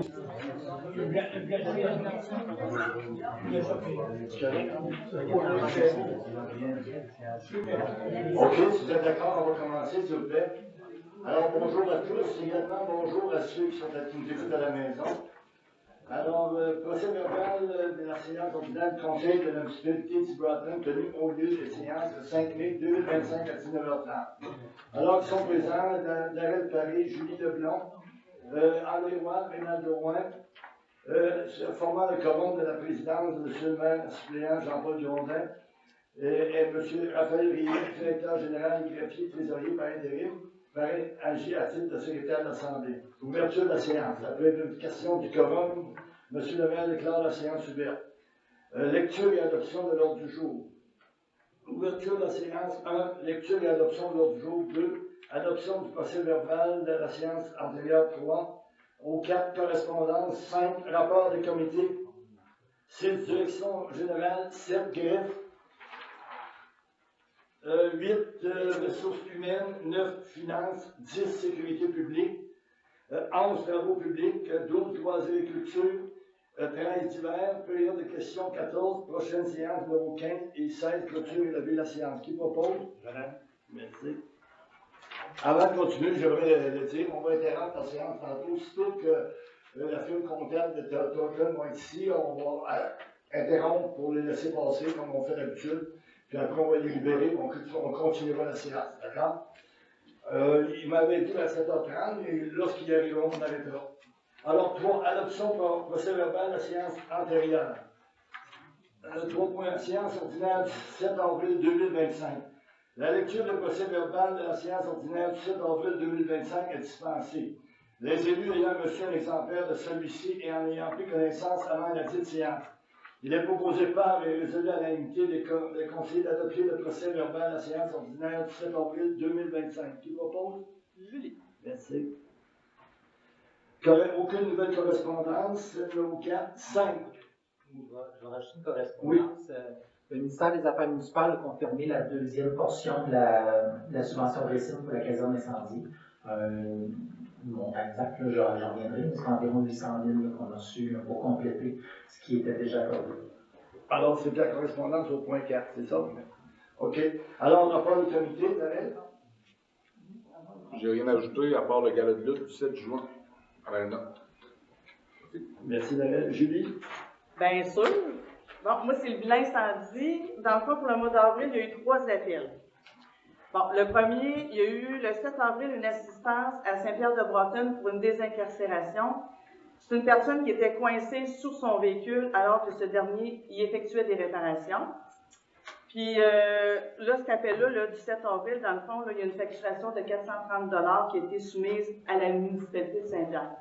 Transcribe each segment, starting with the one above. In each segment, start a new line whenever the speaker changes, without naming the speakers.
OK, si vous êtes d'accord, on va commencer, s'il vous plaît. Alors, bonjour à tous. Également, bonjour à ceux qui nous écoutent à la maison. Alors, procès verbal de la séance ordinaire du Conseil de la municipalité d'Ibroton tenue au lieu de séance le 5 mai 2025 à 19h30. Alors, ils sont présents Darrell Paré, Julie Leblond, André Roy, Rénal Drouin, formant le quorum de la présidence de M. le maire suppléant Jean-Paul Grondin et M. Raphaël Riet, directeur général et greffier trésorier par intérim, agit à titre de secrétaire de l'Assemblée. Ouverture de la séance. Après vérification du quorum, M. le maire déclare la séance ouverte. Lecture et adoption de l'ordre du jour. Ouverture de la séance 1. Lecture et adoption de l'ordre du jour 2. Adoption du procès verbal de la séance antérieure 3. Au 4. Correspondance 5. Rapport des comités 6. Direction générale 7. Greffe 8. Ressources humaines 9. Finances 10. Sécurité publique 11. Travaux publics 12. Loisirs et culture 13. Divers, période de questions 14. Prochaine séance numéro 15 et 16. Clôture et levée de la séance. Qui propose? Merci. Avant de continuer, j'aimerais le dire, on va interrompre la séance tantôt. Aussitôt que la firme comptable de Token va être ici, on va interrompre pour les laisser passer comme on fait d'habitude. Puis après, on va les libérer, on continuera la séance. D'accord? Il m'avait dit à 7h30, et lorsqu'il arrivera, on arrêtera. Alors, 3. Adoption par procès verbal de la séance antérieure. 3. Séance ordinaire du 7 avril 2025. La lecture du procès verbal de la séance ordinaire du 7 avril 2025 est dispensée. Les élus ayant reçu un exemplaire de celui-ci et en ayant pris connaissance avant la dite séance. Il est proposé par et résolu à l'unanimité des conseillers d'adopter le procès verbal de la séance ordinaire du 7 avril 2025. Qui propose?
Julie.
Merci. Aucune nouvelle correspondance. Numéro 4. 5.
Je vais rajouter une correspondance. Oui. Le ministère des Affaires municipales a confirmé la deuxième portion de la subvention de récine pour la caserne d'incendie. Le montant exact, j'en reviendrai, mais c'est environ 800 000 qu'on a reçu pour compléter ce qui était déjà accordé.
Alors, c'est la correspondance au point 4, c'est ça? OK. Alors, on n'a pas de comité, Darrell?
J'ai rien ajouté à part le gala de lutte du 7 juin.
Merci, Darrell. Julie?
Bien sûr. Bon, moi, c'est le bilan incendie. Dans le fond, pour le mois d'avril, il y a eu 3 appels. Bon, le premier, il y a eu le 7 avril une assistance à Saint-Pierre-de-Breteuil pour une désincarcération. C'est une personne qui était coincée sous son véhicule alors que ce dernier y effectuait des réparations. Puis là, cet appel-là, du 7 avril, dans le fond, là, il y a une facturation de 430 $ qui a été soumise à la municipalité de Saint-Pierre.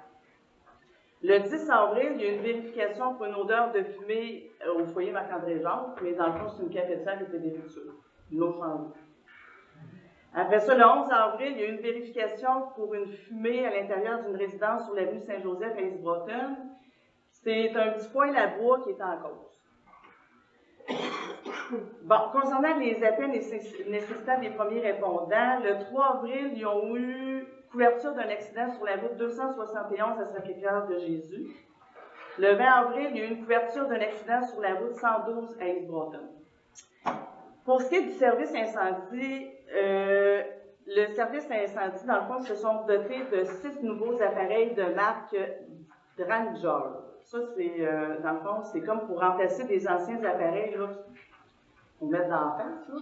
Le 10 avril, il y a une vérification pour une odeur de fumée au foyer Marc-André Jacques, mais dans le fond, c'est une cafetière qui était défectueuse. Une autre changement. Après ça, le 11 avril, il y a une vérification pour une fumée à l'intérieur d'une résidence sur l'avenue Saint-Joseph à Isbroton. C'est un petit poêle à bois qui est en cause. Bon, concernant les appels nécessitant des premiers répondants, le 3 avril, ils ont eu couverture d'un accident sur la route 271 à Sacré-Cœur-de-Jésus. Le 20 avril, il y a eu une couverture d'un accident sur la route 112 à Isbroton. Pour ce qui est du service incendie, le service incendie, dans le fond, se sont dotés de 6 nouveaux appareils de marque Dranger. Ça, c'est, dans le fond, c'est comme pour remplacer des anciens appareils là, qu'on met dans la face. Là.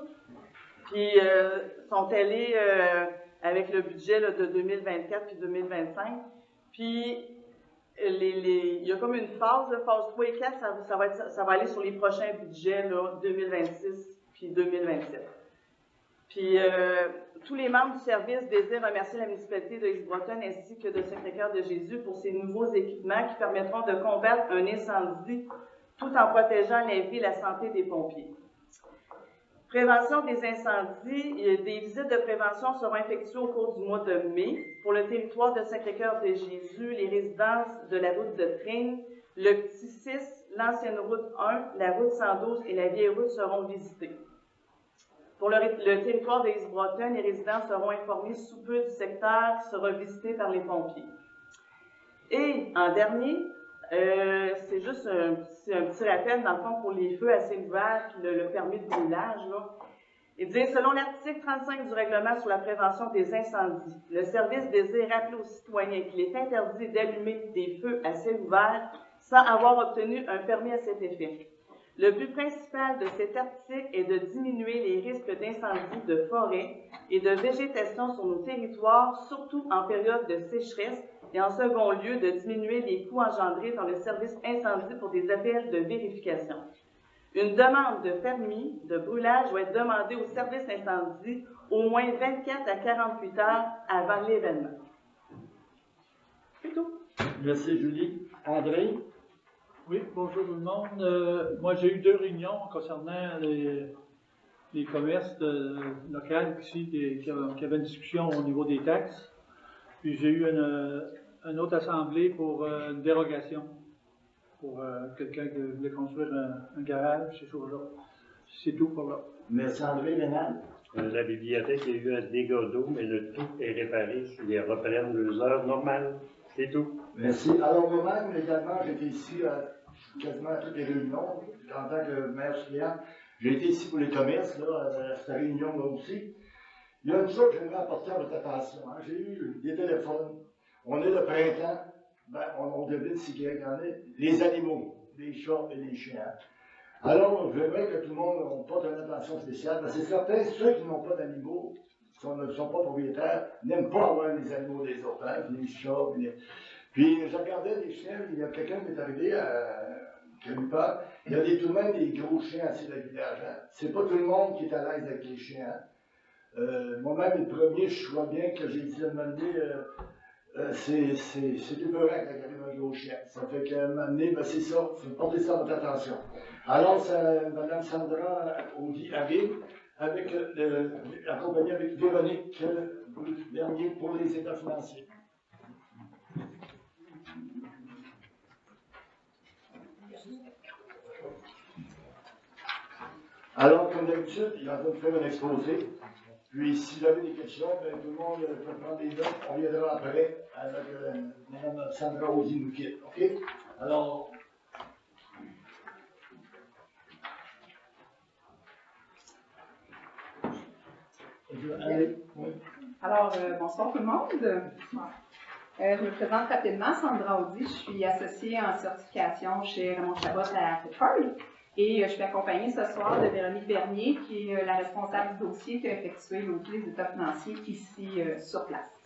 Puis, sont allés avec le budget là, de 2024 puis 2025. Puis, il y a comme une phase, là, phase 3 et 4, ça va aller sur les prochains budgets là, 2026 puis 2027. Puis, tous les membres du service désirent remercier la municipalité de Isbroton ainsi que de Sacré-Cœur-de-Jésus pour ces nouveaux équipements qui permettront de combattre un incendie tout en protégeant la vie et la santé des pompiers. Prévention des incendies, des visites de prévention seront effectuées au cours du mois de mai. Pour le territoire de Sacré-Cœur-de-Jésus, les résidences de la route de Tring, le Petit 6, l'ancienne route 1, la route 112 et la vieille route seront visitées. Pour le territoire de Isbroton, les résidents seront informés sous peu du secteur qui sera visité par les pompiers. Et en dernier, c'est juste un petit rappel, dans le fond, pour les feux à ciel ouvert, puis le permis de brûlage, là. Il dit, selon l'article 35 du règlement sur la prévention des incendies, le service désire rappeler aux citoyens qu'il est interdit d'allumer des feux à ciel ouvert sans avoir obtenu un permis à cet effet. Le but principal de cet article est de diminuer les risques d'incendie de forêt et de végétation sur nos territoires, surtout en période de sécheresse, et en second lieu, de diminuer les coûts engendrés dans le service incendie pour des appels de vérification. Une demande de permis de brûlage doit être demandée au service incendie au moins 24 à 48 heures avant l'événement. C'est tout.
Merci, Julie. André?
Oui, bonjour tout le monde. Moi, j'ai eu 2 réunions concernant les commerces locaux ici qui avaient une discussion au niveau des taxes. Puis j'ai eu une autre assemblée pour une dérogation pour quelqu'un qui voulait construire un garage, ces choses-là. C'est tout pour là.
Merci, André. Lénal?
La bibliothèque a eu un dégât d'eau, mais le tout est réparé. Ils reprennent leurs heures normales. C'est tout.
Merci. Alors, moi-même, également, j'étais ici quasiment à toutes les réunions, en tant que maire suppléant. J'ai été ici pour les commerces, là, à cette réunion-là aussi. Il y a une chose que j'aimerais apporter à votre attention. Hein. J'ai eu des téléphones. On est le printemps. Ben, on devine si qu'il y en a. Les animaux, les chats et les chiens. Alors, j'aimerais que tout le monde porte une attention spéciale, parce que c'est certain, ceux qui n'ont pas d'animaux, qui ne sont pas propriétaires, n'aiment pas avoir les animaux des autres, hein, les chats. Puis, je regardais les chiens, il y a quelqu'un qui est arrivé qui a eu peur. Il y a tout de même des gros chiens assis dans le village. Hein. C'est pas tout le monde qui est à l'aise avec les chiens. Hein. Moi-même, le premier, je vois bien que j'ai dit à un moment donné, c'est épeurant quand il arrive un gros chien. Ça fait qu'à un moment donné, ben, c'est ça, il faut porter ça à votre attention. Alors, c'est Mme Sandra Audy arrive, accompagnée avec Véronique Bernier pour les états financiers. Alors, comme d'habitude, il est en train de faire un exposé. Puis, si vous avez des questions, ben, tout le monde peut prendre des notes. On viendra après avec Mme Sandra Audy nous quitte. OK? Alors.
Alors, bonsoir tout le monde. Je me présente rapidement, Sandra Audy. Je suis associée en certification chez Raymond Chabot à Thetford. Et je suis accompagnée ce soir de Véronique Bernier, qui est la responsable du dossier qui a effectué l'audit des états financiers ici sur place.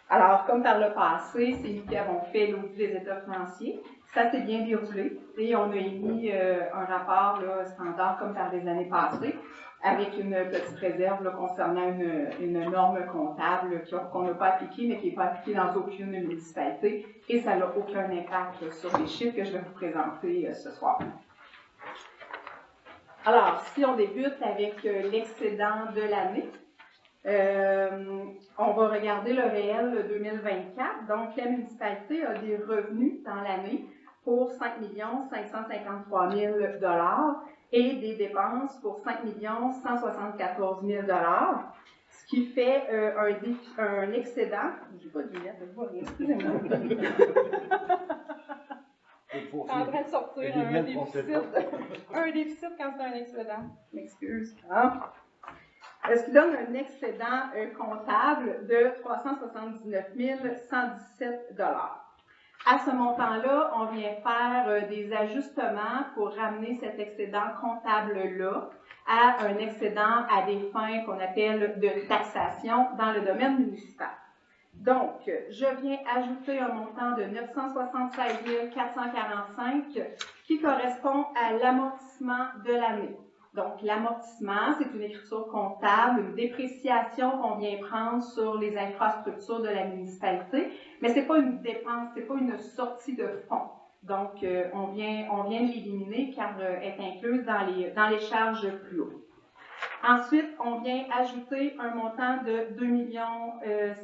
Alors, comme par le passé, c'est nous qui avons fait l'audit des états financiers. Ça s'est bien déroulé et on a émis un rapport là, standard comme par les années passées, avec une petite réserve là, concernant une norme comptable qu'on n'a pas appliquée, mais qui n'est pas appliquée dans aucune municipalité, et ça n'a aucun impact sur les chiffres que je vais vous présenter ce soir. Alors, si on débute avec l'excédent de l'année, on va regarder le réel 2024. Donc, la municipalité a des revenus dans l'année pour 5 553 000 $ et des dépenses pour 5 174 000 $, ce qui fait un excédent. Je n'ai pas de lunettes, je ne vois rien, excusez-moi. En train de sortir un déficit quand c'est un excédent. Je m'excuse. Ce qui donne un excédent comptable de 379 117 $. À ce montant-là, on vient faire des ajustements pour ramener cet excédent comptable-là à un excédent à des fins qu'on appelle de taxation dans le domaine municipal. Donc, je viens ajouter un montant de 976 445 qui correspond à l'amortissement de l'année. Donc, l'amortissement, c'est une écriture comptable, une dépréciation qu'on vient prendre sur les infrastructures de la municipalité, mais ce n'est pas une dépense, ce n'est pas une sortie de fonds. Donc, on vient l'éliminer car elle est incluse dans les charges plus hautes. Ensuite, on vient ajouter un montant de 2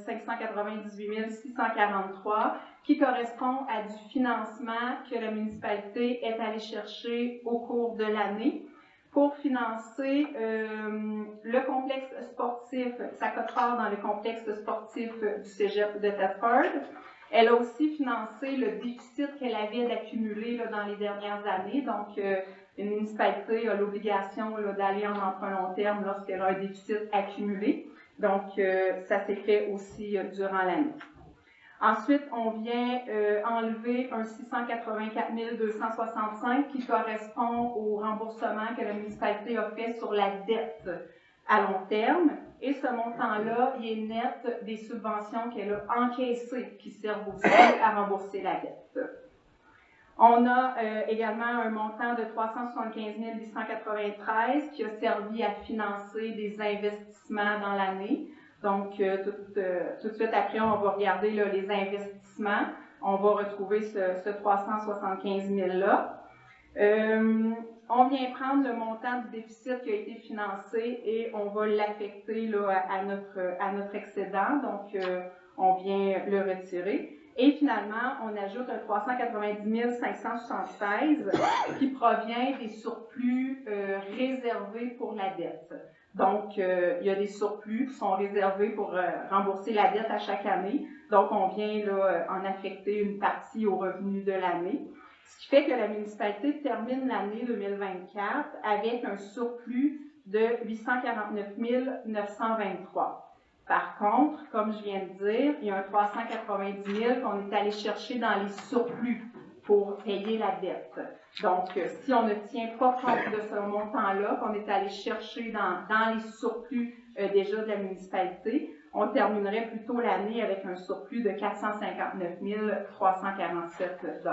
598 643 qui correspond à du financement que la municipalité est allée chercher au cours de l'année pour financer le complexe sportif, ça cote fort dans le complexe sportif du Cégep de Thetford, Elle a aussi financé le déficit qu'elle avait d'accumuler là, dans les dernières années. Donc, une municipalité a l'obligation d'aller en emprunt long terme lorsqu'elle a un déficit accumulé. Donc, ça s'est fait aussi durant l'année. Ensuite, on vient enlever un 684 265 qui correspond au remboursement que la municipalité a fait sur la dette à long terme. Et ce montant-là, il est net des subventions qu'elle a encaissées qui servent aussi à rembourser la dette. On a également un montant de 375 893 qui a servi à financer des investissements dans l'année. Donc, tout de suite après, on va regarder là, les investissements. On va retrouver ce 375 000-là. On vient prendre le montant du déficit qui a été financé et on va l'affecter là, à notre excédent. Donc, on vient le retirer. Et finalement, on ajoute un 390 576 qui provient des surplus réservés pour la dette. Donc, il y a des surplus qui sont réservés pour rembourser la dette à chaque année. Donc, on vient là, en affecter une partie aux revenus de l'année. Ce qui fait que la municipalité termine l'année 2024 avec un surplus de 849 923. Par contre, comme je viens de dire, il y a un 390 000 qu'on est allé chercher dans les surplus pour payer la dette. Donc, si on ne tient pas compte de ce montant-là, qu'on est allé chercher dans les surplus déjà de la municipalité, on terminerait plutôt l'année avec un surplus de 459 347 $.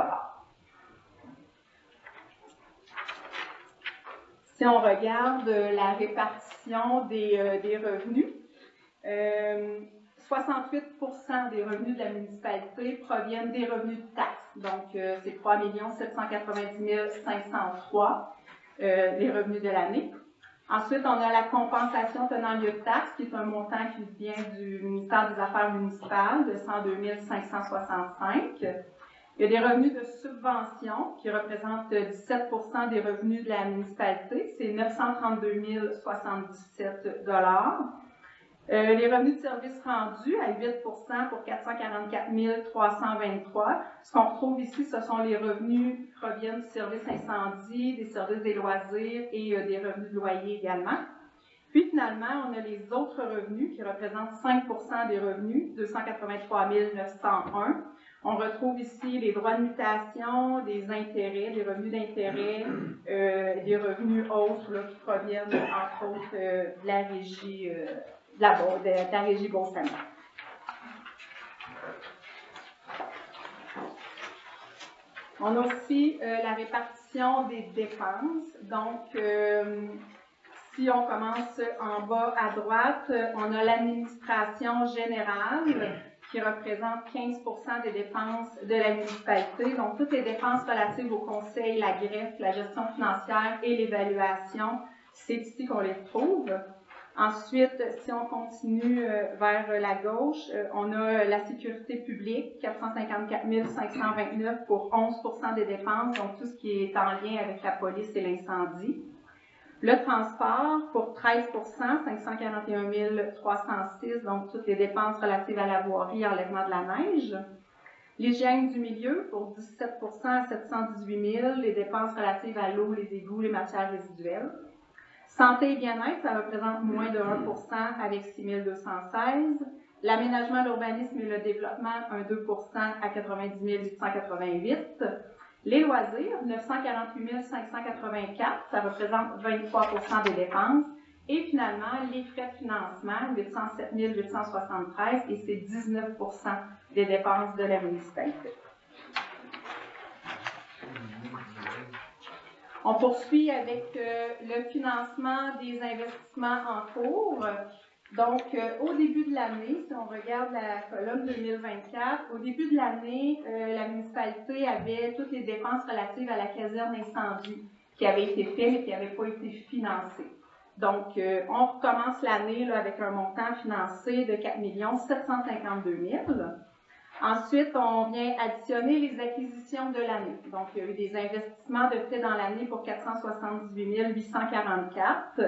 Si on regarde la répartition des revenus, 68% des revenus de la municipalité proviennent des revenus de taxes. Donc, c'est 3 790 503 les revenus de l'année. Ensuite, on a la compensation tenant lieu de taxes, qui est un montant qui vient du ministère des Affaires municipales de 102 565. Il y a des revenus de subvention qui représentent 17% des revenus de la municipalité. C'est 932 077 $. Les revenus de services rendus à 8% pour 444 323. Ce qu'on retrouve ici, ce sont les revenus qui proviennent du service incendie, des services des loisirs et des revenus de loyer également. Puis finalement, on a les autres revenus qui représentent 5% des revenus, 283 901. On retrouve ici les droits de mutation, des intérêts, des revenus d'intérêt, des revenus autres là, qui proviennent entre autres de la régie de la régie Beauce-Saint-Marc. On a aussi la répartition des dépenses. Donc, si on commence en bas à droite, on a l'administration générale qui représente 15% des dépenses de la municipalité. Donc, toutes les dépenses relatives au conseil, la greffe, la gestion financière et l'évaluation, c'est ici qu'on les retrouve. Ensuite, si on continue vers la gauche, on a la sécurité publique, 454 529 pour 11% des dépenses, donc tout ce qui est en lien avec la police et l'incendie. Le transport, pour 13%, 541 306, donc toutes les dépenses relatives à la voirie et enlèvement de la neige. L'hygiène du milieu, pour 17%, 718 000, les dépenses relatives à l'eau, les égouts, les matières résiduelles. Santé et bien-être, ça représente moins de 1% avec 6 216. L'aménagement, l'urbanisme et le développement, un 2% à 90 888. Les loisirs, 948 584, ça représente 23% des dépenses. Et finalement, les frais de financement, 807 873, et c'est 19% des dépenses de la municipalité. On poursuit avec le financement des investissements en cours. Donc, au début de l'année, si on regarde la colonne 2024, au début de l'année, la municipalité avait toutes les dépenses relatives à la caserne incendie qui avaient été faites mais qui n'avaient pas été financées. Donc, on recommence l'année avec un montant financé de 4 752 000. Ensuite, on vient additionner les acquisitions de l'année. Donc, il y a eu des investissements de fait dans l'année pour 478 844.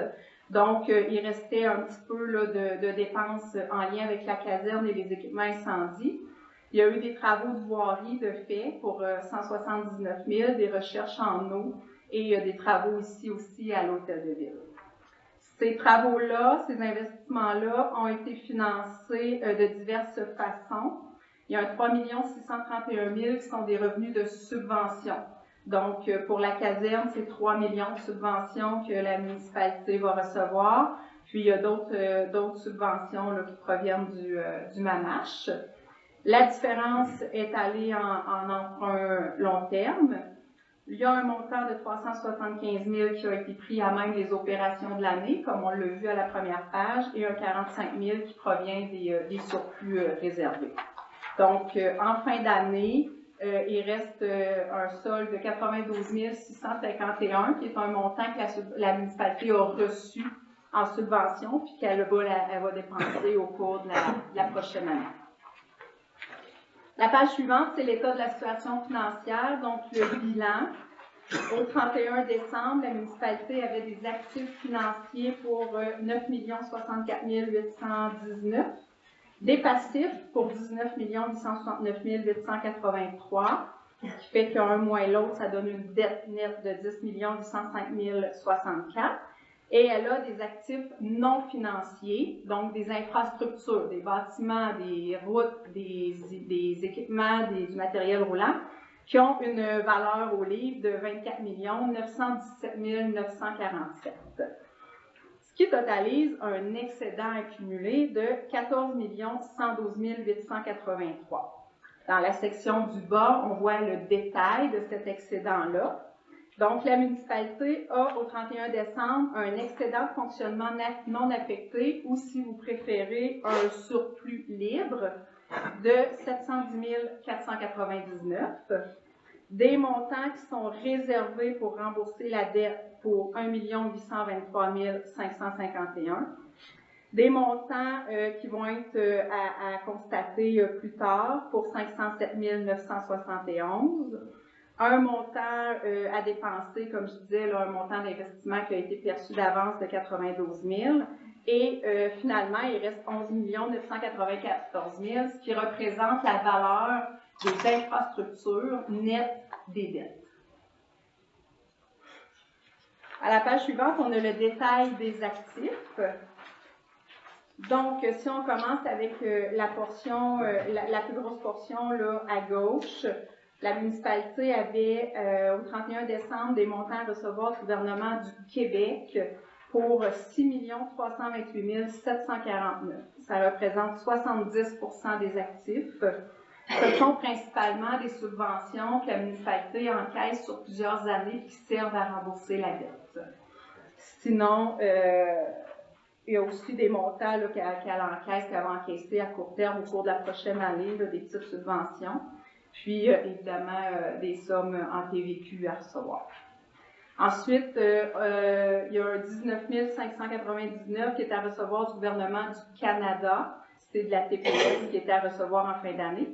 Donc, il restait un petit peu là, de dépenses en lien avec la caserne et les équipements incendies. Il y a eu des travaux de voirie de fait pour 179 000, des recherches en eau et il y a des travaux ici aussi à l'Hôtel de Ville. Ces travaux-là, ces investissements-là ont été financés de diverses façons. Il y a un 3 631 000 qui sont des revenus de subvention. Donc, pour la caserne, c'est 3 millions de subventions que la municipalité va recevoir. Puis, il y a d'autres subventions là, qui proviennent du MANACH. La différence est allée en emprunt long terme. Il y a un montant de 375 000 qui a été pris à même les opérations de l'année, comme on l'a vu à la première page, et un 45 000 qui provient des surplus réservés. Donc, en fin d'année, il reste un solde de 92 651, qui est un montant que la municipalité a reçu en subvention, puis qu'elle va dépenser au cours de la prochaine année. La page suivante, c'est l'état de la situation financière, donc le bilan. Au 31 décembre, la municipalité avait des actifs financiers pour 9 064 819, des passifs pour 19 869 883, ce qui fait qu'un mois et l'autre, ça donne une dette nette de 10 805 064. Et elle a des actifs non financiers, donc des infrastructures, des bâtiments, des routes, des équipements, du matériel roulant, qui ont une valeur au livre de 24 917 947. Ce qui totalise un excédent accumulé de 14 112 883. Dans la section du bas, on voit le détail de cet excédent-là. Donc, la municipalité a, au 31 décembre, un excédent de fonctionnement non affecté ou, si vous préférez, un surplus libre de 710 499, des montants qui sont réservés pour rembourser la dette pour 1 823 551, des montants qui vont être à constater plus tard pour 507 971, un montant à dépenser, comme je disais, là, un montant d'investissement qui a été perçu d'avance de 92 000. Et finalement, il reste 11 994 000, ce qui représente la valeur des infrastructures nettes des dettes. À la page suivante, on a le détail des actifs. Donc, si on commence avec la portion, la plus grosse portion là, à gauche, la municipalité avait, au 31 décembre, des montants à recevoir du gouvernement du Québec pour 6 328 749. Ça représente 70 des actifs. Ce sont principalement des subventions que la municipalité encaisse sur plusieurs années qui servent à rembourser la dette. Sinon, il y a aussi des montants qu'elle encaisse, qu'elle va encaisser à court terme au cours de la prochaine année, là, des petites subventions. Puis, évidemment, des sommes en TVQ à recevoir. Ensuite, il y a un 19 599 qui est à recevoir du gouvernement du Canada. C'est de la TPS qui est à recevoir en fin d'année.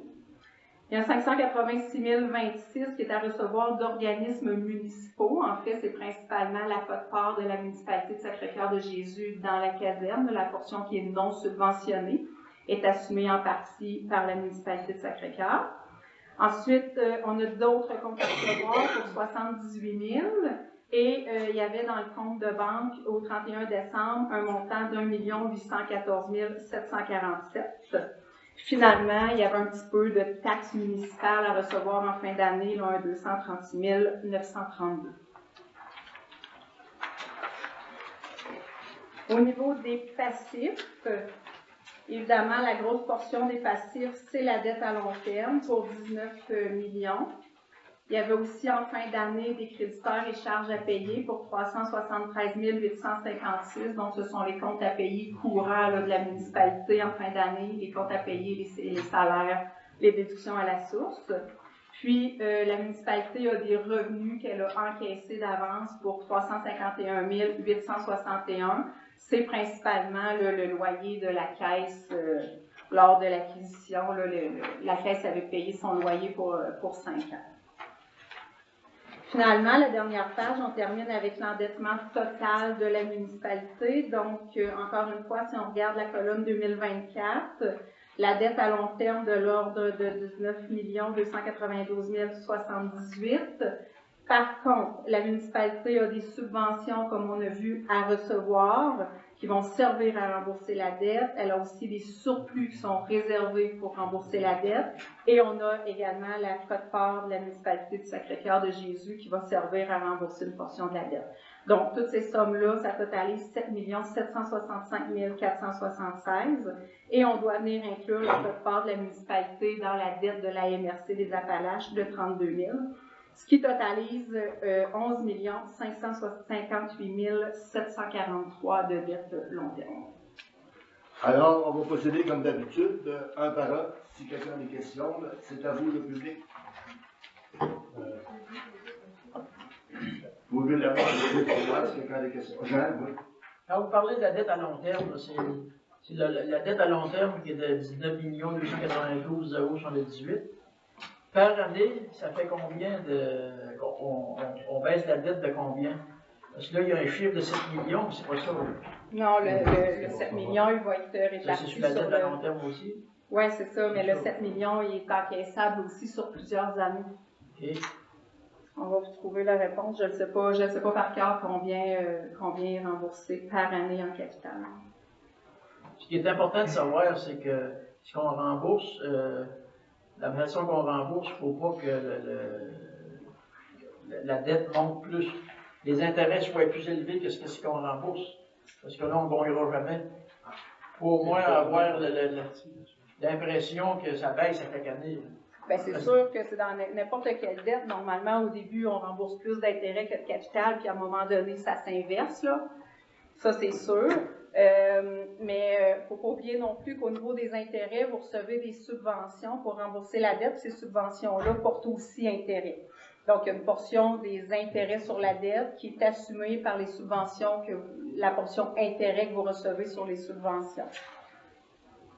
Il y a un 586 026 qui est à recevoir d'organismes municipaux. En fait, c'est principalement la quote-part de la municipalité de Sacré-Cœur de Jésus dans la caserne. La portion qui est non subventionnée est assumée en partie par la municipalité de Sacré-Cœur. Ensuite, on a d'autres comptes à recevoir pour 78 000 et il y avait dans le compte de banque au 31 décembre un montant d'1 814 747. Finalement, il y avait un petit peu de taxes municipales à recevoir en fin d'année, là, un 236 932. Au niveau des passifs, évidemment, la grosse portion des passifs, c'est la dette à long terme pour 19 millions. Il y avait aussi en fin d'année des créditeurs et charges à payer pour 373 856. Donc, ce sont les comptes à payer courants là, de la municipalité en fin d'année, les comptes à payer, les salaires, les déductions à la source. Puis, la municipalité a des revenus qu'elle a encaissés d'avance pour 351 861. C'est principalement là, le loyer de la caisse lors de l'acquisition. La caisse avait payé son loyer pour 5 ans. Finalement, la dernière page, on termine avec l'endettement total de la municipalité. Donc, encore une fois, si on regarde la colonne 2024, La dette à long terme de l'ordre de 19 292 078. Par contre, la municipalité a des subventions, comme on a vu, à recevoir, qui vont servir à rembourser la dette. Elle a aussi des surplus qui sont réservés pour rembourser la dette. Et on a également la quote-part de la municipalité du Sacré-Cœur de Jésus qui va servir à rembourser une portion de la dette. Donc, toutes ces sommes-là, ça totalise 7 765 476. Et on doit venir inclure la quote-part de la municipalité dans la dette de la MRC des Appalaches de 32 000. Ce qui totalise 11 558 743 de dettes long terme.
Alors, on va procéder comme d'habitude, un par un. Si quelqu'un a des questions, c'est à vous, le public. Vous pouvez l'avoir, si quelqu'un a des questions. Jean, oui.
Quand vous parlez de la dette à long terme, c'est la dette à long terme qui est de 19 292 078. Par année, ça fait combien on baisse la dette de combien? Parce que là, il y a un chiffre de 7 millions, c'est pas ça.
Non, le 7 millions, il va être réparti
c'est sur la dette à long terme aussi?
Oui, c'est ça, mais le 7 millions, il est encaissable aussi sur plusieurs années.
OK.
On va vous trouver la réponse. Je ne sais pas par cœur combien est remboursé par année en capital.
Ce qui est important de savoir, c'est que si on rembourse, la façon qu'on rembourse, il ne faut pas que la dette monte plus. Les intérêts soient plus élevés que ce qu'on rembourse. Parce que là, on ne gagnera jamais. Il faut au moins avoir l'impression que ça baisse à chaque année.
Bien, c'est sûr que c'est dans n'importe quelle dette. Normalement, au début, on rembourse plus d'intérêts que de capital, puis à un moment donné, ça s'inverse, là. Ça, c'est sûr. Mais il ne faut pas oublier non plus qu'au niveau des intérêts, vous recevez des subventions pour rembourser la dette. Ces subventions-là portent aussi intérêt. Donc, il y a une portion des intérêts sur la dette qui est assumée par les subventions, la portion intérêt que vous recevez sur les subventions.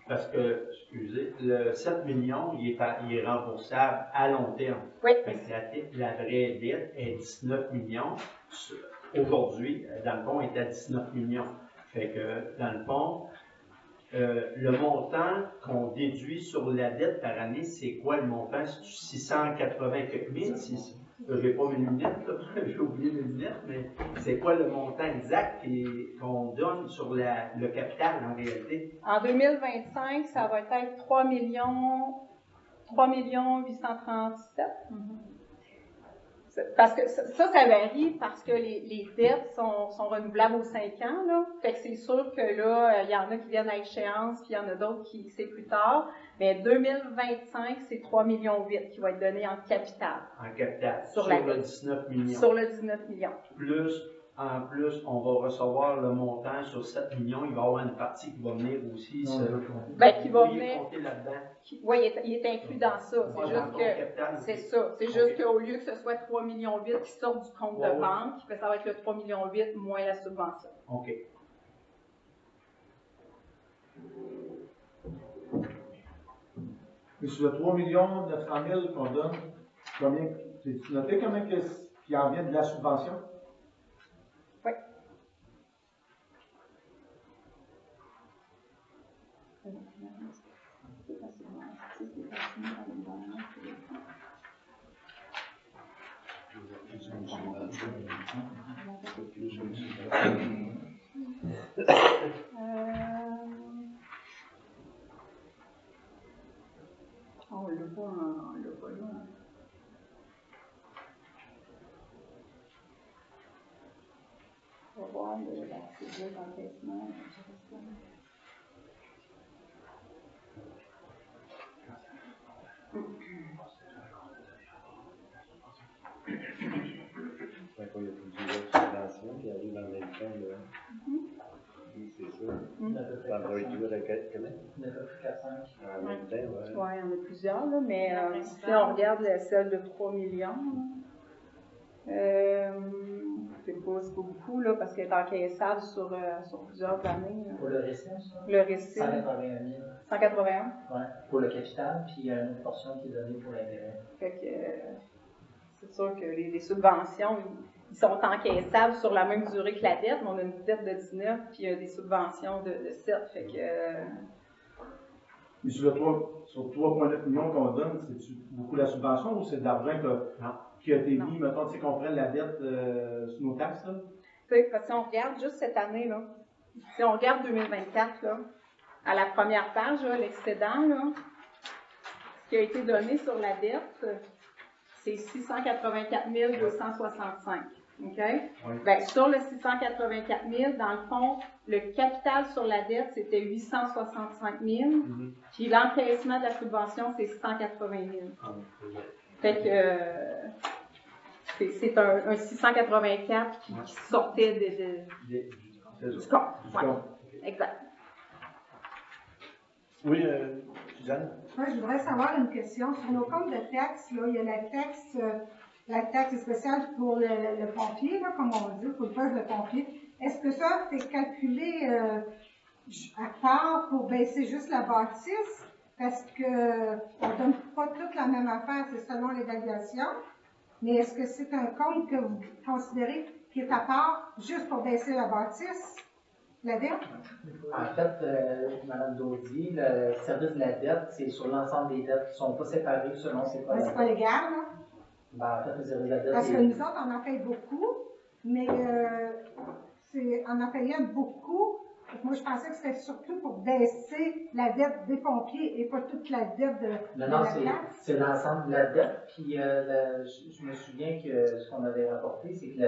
Parce que, excusez, le 7 millions, il est remboursable à long terme.
Oui.
Parce que la vraie dette est 19 millions. Aujourd'hui, dans le fond, est à 19 millions. Fait que, dans le fond, le montant qu'on déduit sur la dette par année, c'est quoi le montant? C'est 680 quelques mille? J'ai pas mes lunettes, j'ai oublié mes lunettes, mais c'est quoi le montant exact qu'on donne sur le capital en réalité?
En 2025, ça va être 3 837. Parce que ça varie parce que les dettes sont renouvelables aux 5 ans. Là. Fait que c'est sûr que là, il y en a qui viennent à échéance, puis il y en a d'autres qui c'est plus tard. Mais 2025, c'est 3,8 millions qui va être donné en capital.
En capital. Sur
le
19 millions.
Sur le 19 millions.
En plus, on va recevoir le montant sur 7 millions. Il va y avoir une partie qui va venir aussi.
Qui va venir.
Compter là-dedans.
Oui, il est inclus dans ça. C'est juste que. C'est ça. C'est juste qu'au lieu que ce soit 3,8 millions qui sortent du compte de banque, ça va être le 3,8 millions moins la subvention.
OK.
Et sur le 3 900 000 qu'on donne, combien, tu noté combien qui en vient de la subvention?
Oui. On l'a pas là. On va voir la cédule d'encaissement.
Il y a plusieurs subventions qui arrivent en même temps. Là. C'est ça. Ça va être dur à calculer. En même temps, oui.
Oui, il y en a plusieurs, là, mais si on regarde celle de 3 millions, c'est pas beaucoup, là, parce qu'elle est encaissable sur plusieurs années. Là.
Pour le récit, ça?
Le récit.
181 000.
181?
Oui, pour le capital, puis il y a une autre portion qui est donnée pour l'intérêt.
Fait que c'est sûr que les subventions, ils sont encaissables sur la même durée que la dette, mais on a une dette de 19, puis il y a des subventions de 7. Fait que.
Mais sur 3,9 millions qu'on donne, c'est beaucoup la subvention ou c'est de l'argent qui a été mis, mettons, tu sais, qu'on prenne la dette sur nos taxes, là?
Parce que si on regarde juste cette année, là, si on regarde 2024, là, à la première page, l'excédent, là, ce qui a été donné sur la dette, c'est 684 265. OK?
Oui.
Bien, sur le 684 000, dans le fond, le capital sur la dette, c'était 865 000. Puis l'encaissement de la subvention, c'est 180 000. Fait que c'est un 684 qui sortait du compte. Ouais. Exact.
Oui, Suzanne?
Moi, je voudrais savoir une question. Sur nos comptes de taxes, là, il y a la taxe spéciale pour le pompier, là, comme on dit, pour le poste de pompier. Est-ce que ça, c'est calculé à part pour baisser juste la bâtisse? Parce qu'on ne donne pas toute la même affaire, c'est selon l'évaluation. Mais est-ce que c'est un compte que vous considérez qui est à part juste pour baisser la bâtisse? La dette?
En fait, Mme Daudy, le service de la dette, c'est sur l'ensemble des dettes qui ne sont pas séparées selon ces
Ben, c'est pas légal, là.
Ben, en fait, le service de la dette.
Parce que nous autres, on en paye beaucoup, mais on en payait beaucoup. Moi, je pensais que c'était surtout pour baisser la dette des pompiers et pas toute la dette de la classe.
C'est l'ensemble de la dette. Puis, je me souviens que ce qu'on avait rapporté, c'est que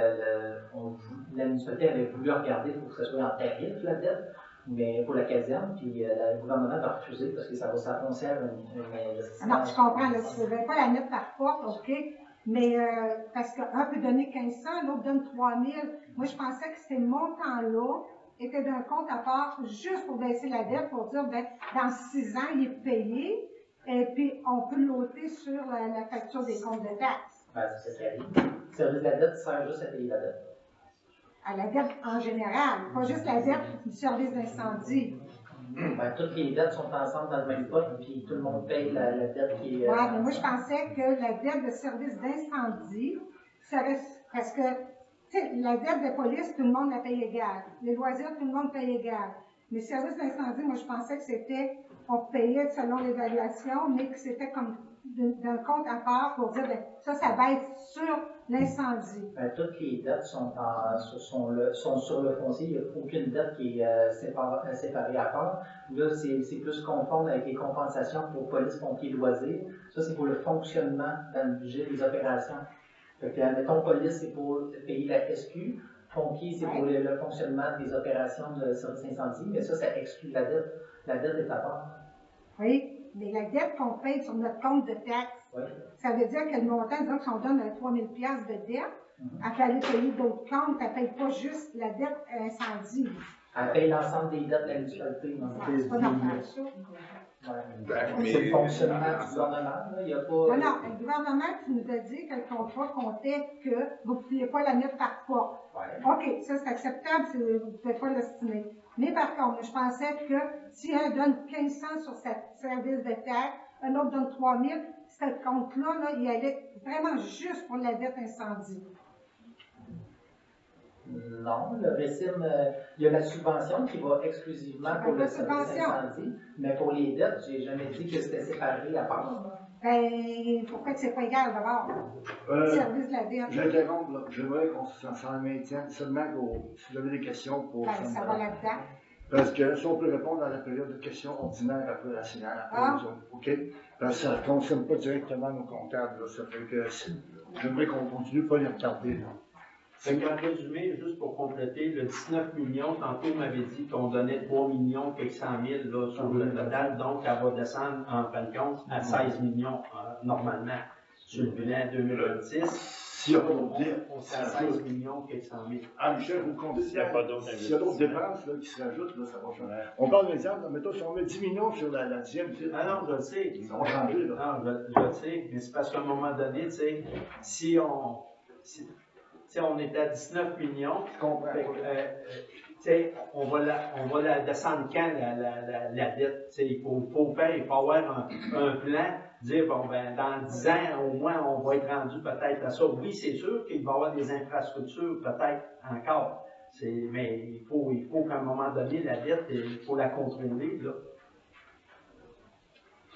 la municipalité avait voulu regarder pour que ce soit en tarif, la dette, mais pour la caserne, puis le gouvernement a refusé parce que ça va s'annoncer à
Non, je comprends. Là, si vous ne pouvez pas la mettre par porte, OK. Mais parce qu'un peut donner 1500, l'autre donne 3000. Moi, je pensais que ces montants-là étaient d'un compte à part juste pour baisser la dette, pour dire, ben, dans 6 ans, il est payé, et puis on peut l'ôter sur la facture des comptes de taxes.
Ben, c'est ça qui arrive. Le service de la dette sert juste à payer la dette.
À la dette en général, pas juste la dette du service d'incendie.
Ben, toutes les dettes sont ensemble dans le même pot, puis tout le monde paye la dette qui est.
Oui, mais moi, je pensais que la dette de service d'incendie, ça reste, parce que, tu sais, la dette de police, tout le monde la paye égal. Les loisirs, tout le monde paye égal. Mais service d'incendie, moi, je pensais que c'était, on payait selon l'évaluation, mais que c'était comme d'un compte à part pour dire, ben, ça baisse sur l'incendie.
Ben, toutes les dettes sont sur le foncier. Il n'y a aucune dette qui est séparée à part. Là, c'est plus conforme avec les compensations pour police, pompiers, loisirs. Ça, c'est pour le fonctionnement dans le budget des opérations. Fait que, mettons, police, c'est pour payer la SQ. Pompiers, c'est pour le fonctionnement des opérations de service incendie. Mais ça exclut la dette. La dette est à part.
Oui. Mais la dette qu'on paye sur notre compte de taxes, ça veut dire que le montant, disons que si on donne 3 000 $ de dette, elle peut aller payer d'autres comptes, elle ne paye pas juste la dette incendie.
Elle paye l'ensemble des dettes de la municipalité.
C'est pas normal, ça.
C'est le fonctionnement du gouvernement. Il y a pas...
Non, le gouvernement qui nous a dit que le contrat comptait que vous ne pouviez pas la mettre par porte. OK, ça c'est acceptable si vous ne pouvez pas l'estimer. Mais par contre, je pensais que si un donne 1500 sur sa service de taxe, un autre donne 3000, ce compte-là, il allait vraiment juste pour la dette incendie.
Non, le récime, il y a la subvention qui va exclusivement pour le service incendie, mais pour les dettes, j'ai jamais dit que c'était séparé à part.
Ben, pourquoi que c'est pas égal d'abord? Le service de la dette.
J'interromps, là. J'aimerais qu'on s'en maintienne seulement si vous avez des questions pour...
Ben, ça va là-dedans.
Parce que si on peut répondre à la période de questions ordinaire après la signale, OK? Parce que ça ne concerne pas directement nos comptables, là. Ça fait que j'aimerais qu'on continue, pas les retarder, là.
C'est qu'en résumé, juste pour compléter, le 19 millions, tantôt on m'avait dit qu'on donnait 3 millions quelques 100 000 là, sur le total, donc elle va descendre en fin de compte à 16 millions normalement sur le bilan 2026.
S'il n'y a pas d'autres
on est à 16 millions quelques 100 000.
Ah, Michel, vous comptez s'il y a d'autres dépenses là, qui se rajoutent, là, ça va changer. On parle d'un exemple, mettons, si on met 10 millions sur la 10e,
ah non, je le sais.
Ça va changer, là.
Non, je le sais, mais c'est parce qu'à un moment donné, tu sais, si on est à 19 millions,
je comprends.
On va la descendre quand la dette? Il faut avoir un plan, dire, bon, ben, dans 10 ans, au moins, on va être rendu peut-être à ça. Oui, c'est sûr qu'il va y avoir des infrastructures, peut-être encore. Mais il faut qu'à un moment donné, la dette, il faut la contrôler, là.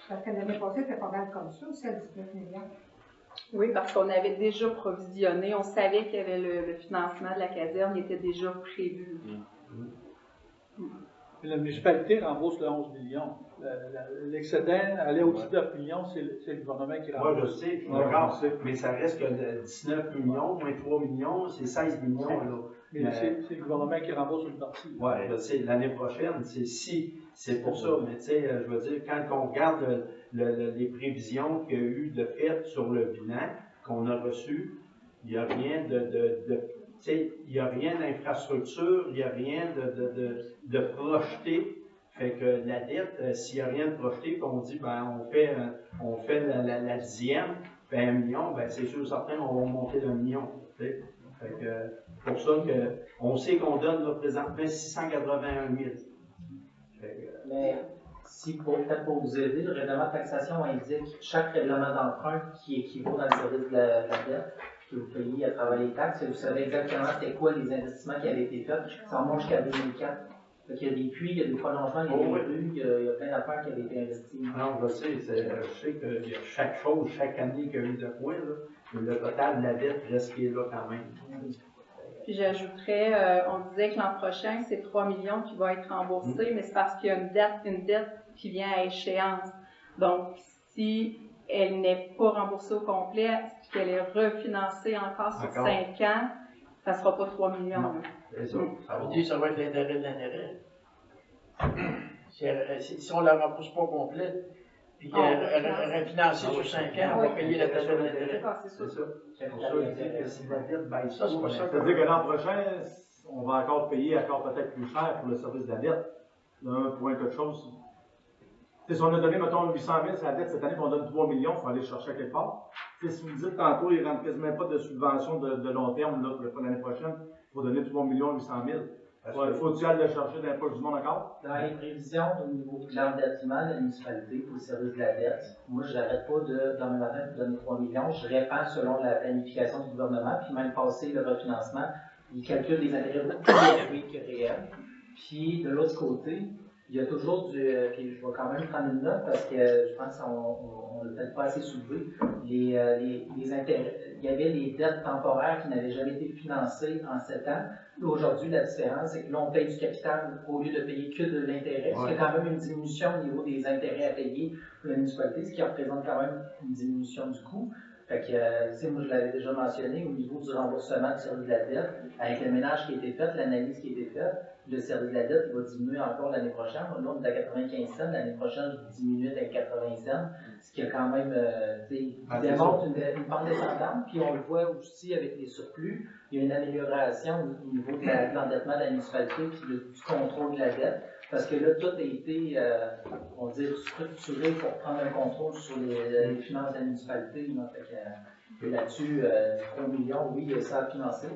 Parce que l'année passée, c'était pas mal comme ça, aussi, à 19 millions.
Oui, parce qu'on avait déjà provisionné, on savait qu'il y avait le financement de la caserne, il était déjà prévu.
La municipalité rembourse le 11 millions. L'excédent allait au 19 millions, c'est le gouvernement qui rembourse.
Moi, je sais, je suis d'accord, mais ça reste que de 19 millions, moins 3 millions, c'est 16 millions. Là.
Mais c'est le gouvernement qui rembourse une partie.
Oui, je sais, l'année prochaine, c'est pour ça. Mais tu sais, je veux dire, quand on regarde les prévisions qu'il y a eu de fait sur le bilan qu'on a reçu, il n'y a rien il n'y a rien d'infrastructure, il n'y a rien de projeté. Fait que la dette, s'il n'y a rien de projeté, qu'on dit, ben, on fait la dixième, ben, 1 million, ben, c'est sûr, certain, on va monter d'1 million. T'sais. Fait que, pour ça on sait qu'on donne, là, présentement, 681 000.
Mais, si peut-être pour vous aider, le règlement de taxation indique chaque règlement d'emprunt qui équivaut dans le service de la dette que vous payez à travers les taxes, et vous savez exactement c'était quoi les investissements qui avaient été faits. Ça remonte jusqu'à 2004. Donc, il y a des puits, il y a des prolongements, il y a des rues, il y a plein d'affaires qui avaient été investies.
Non, je sais qu'il y a chaque chose, chaque année qu'il y a eu de quoi, là, mais le total de la dette reste qui est là quand même.
Puis j'ajouterais, on disait que l'an prochain, c'est 3 millions qui vont être remboursés, mais c'est parce qu'il y a une dette qui vient à échéance. Donc, si elle n'est pas remboursée au complet, qu'elle est refinancée encore sur 5 ans, ça ne sera pas 3 millions.
C'est ça.
Ça veut dire que ça va être l'intérêt de l'intérêt. Si on ne la rembourse pas au complet, puis qu'elle est refinancée sur 5 ans, on va payer l'intérêt de l'intérêt.
C'est ça. C'est pour ça que je dis que si la dette baisse
ça, c'est pas ça.
C'est-à-dire que l'an prochain, on va encore payer peut-être plus cher pour le service de la dette. Là, pour quelque chose. Si on a donné, mettons, 800 000 sur la dette cette année, puis on donne 3 millions, il faut aller chercher quelque part. Si vous me dites tantôt, il ne rentre quasiment pas de subvention de long terme là, pour l'année prochaine, il faut donner 3 800 000. Faut-il aller le chercher dans les poches du monde encore?
Dans les prévisions au niveau de l'endettement de la municipalité pour le service de la dette, moi, je n'arrête pas demain matin de donner 3 millions. Je répands selon la planification du gouvernement, puis même passer le refinancement, il calcule des intérêts beaucoup plus élevés que réels. Puis, de l'autre côté, il y a toujours puis je vais quand même prendre une note parce que je pense qu'on ne l'a peut-être pas assez soulevé, les intérêts. Il y avait les dettes temporaires qui n'avaient jamais été financées en 7 ans. Aujourd'hui, la différence, c'est que là, on paye du capital au lieu de payer que de l'intérêt. Il y a quand même une diminution au niveau des intérêts à payer pour la municipalité, ce qui représente quand même une diminution du coût. Fait que, moi, je l'avais déjà mentionné, au niveau du remboursement du service de la dette, avec le ménage qui a été fait, l'analyse qui a été faite, le service de la dette il va diminuer encore l'année prochaine. Là, on est à 95 cents, l'année prochaine, il va diminuer à 80 cents, ce qui a quand même, démontre une pente descendante. Puis on le voit aussi avec les surplus, il y a une amélioration au niveau de l'endettement de la municipalité puis du contrôle de la dette. Parce que là, tout a été, on dit, structuré pour prendre un contrôle sur les finances de la municipalité. Là-dessus, 3 millions, oui, il y a ça à financer.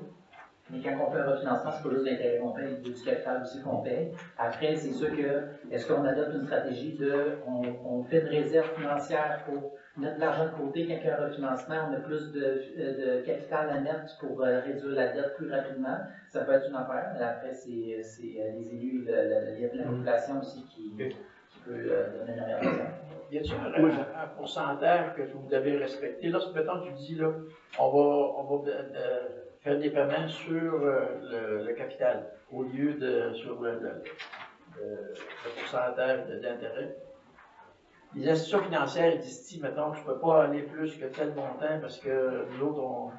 Mais quand on fait un refinancement, c'est pas juste l'intérêt qu'on paye, il y a du capital aussi qu'on paye. Après, c'est sûr que, est-ce qu'on adopte une stratégie on fait une réserve financière pour mettre de l'argent de côté quand il y a un refinancement, on a plus de capital à mettre pour réduire la dette plus rapidement. Ça peut être une affaire, mais après, c'est les élus, la population aussi qui peut donner une orientation.
Y a-t-il un pourcentage que vous devez respecter? Là, mettons que tu dis, là, on va faire des paiements sur le capital au lieu de sur le pourcentage d'intérêt. Les institutions financières disent, mettons, que je ne peux pas aller plus que tel montant parce que nous autres,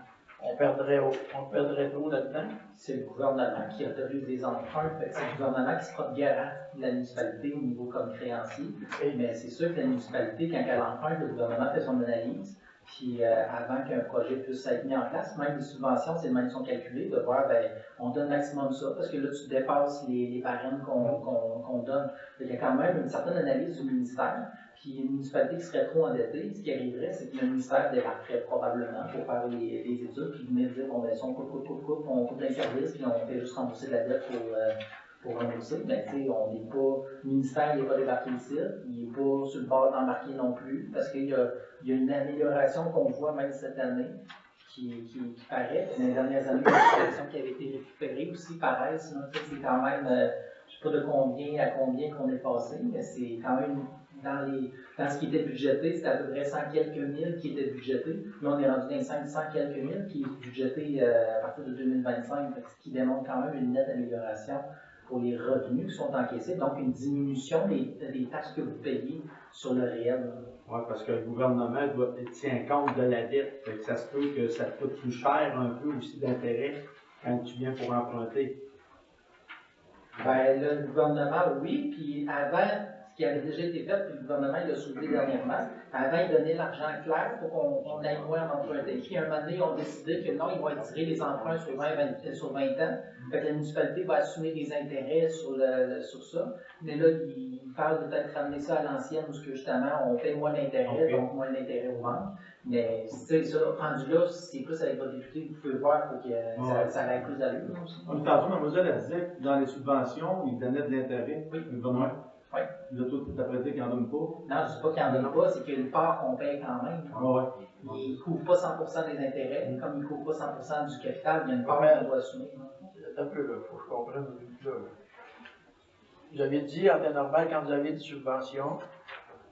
on perdrait trop là-dedans.
C'est le gouvernement qui autorise des emprunts. C'est le gouvernement qui sera garant de la municipalité au niveau comme créancier. Mais c'est sûr que la municipalité, quand elle emprunte, le gouvernement fait son analyse. Puis avant qu'un projet puisse être mis en place, même les subventions, c'est de manière sont calculées, de voir, on donne maximum ça, parce que là, tu dépasses les barèmes qu'on donne. Il y a quand même une certaine analyse du ministère. Puis une municipalité qui serait trop endettée, ce qui arriverait, c'est que le ministère débarquerait probablement pour faire les études, puis venir dire, bon, si on on coupe un service, puis on fait juste rembourser de la dette pour rembourser. Mais tu sais, on n'est pas, le ministère n'est pas débarqué ici, il n'est pas sur le bord d'embarquer non plus, parce qu'il y a une amélioration qu'on voit même cette année, qui paraît. Dans les dernières années, la situation qui avait été récupérée aussi paraît, sinon c'est quand même, je ne sais pas de combien à combien qu'on est passé, mais c'est quand même dans ce qui était budgété, c'était à peu près 100 quelques mille qui étaient budgétés. Là, on est rendu dans les 500 quelques mille qui est budgété à partir de 2025, ce qui démontre quand même une nette amélioration pour les revenus qui sont encaissés, donc une diminution des taxes que vous payez sur le réel.
Oui, parce que le gouvernement tient compte de la dette. Fait que ça se peut que ça te coûte plus cher un peu aussi d'intérêt quand tu viens pour emprunter.
Ben, le gouvernement, oui, puis avant, ce qui avait déjà été fait, puis le gouvernement l'a soulevé dernièrement, avant, il donnait l'argent clair pour qu'on aille moins en emprunter, puis à un moment donné, ils ont décidé que non, ils vont étirer les emprunts sur 20 ans, fait que la municipalité va assumer des intérêts sur ça, mais là, ils parlent de peut-être ramener ça à l'ancienne, parce que justement, on paye moins d'intérêts, donc moins d'intérêts aux ventes, mais c'est ça, rendu là, c'est plus avec votre député que vous pouvez voir pour que ça aille plus d'allure aussi.
Tantôt, mademoiselle, elle disait que dans les subventions, ils donnaient de l'intérêt. Oui. Le gouvernement.
Oui.
Vous avez tout interprété qu'ils n'en donnent pas.
Non, je ne dis pas qu'il n'en donne pas, c'est qu'il y a une part qu'on paye quand même.
Ouais.
Il ne couvre pas 100% des intérêts, comme il ne couvre pas 100% du capital, il y a une part qu'on doit assumer.
C'est un peu là, il faut que je comprenne. Vous avez dit, en temps normal, quand vous avez des subventions,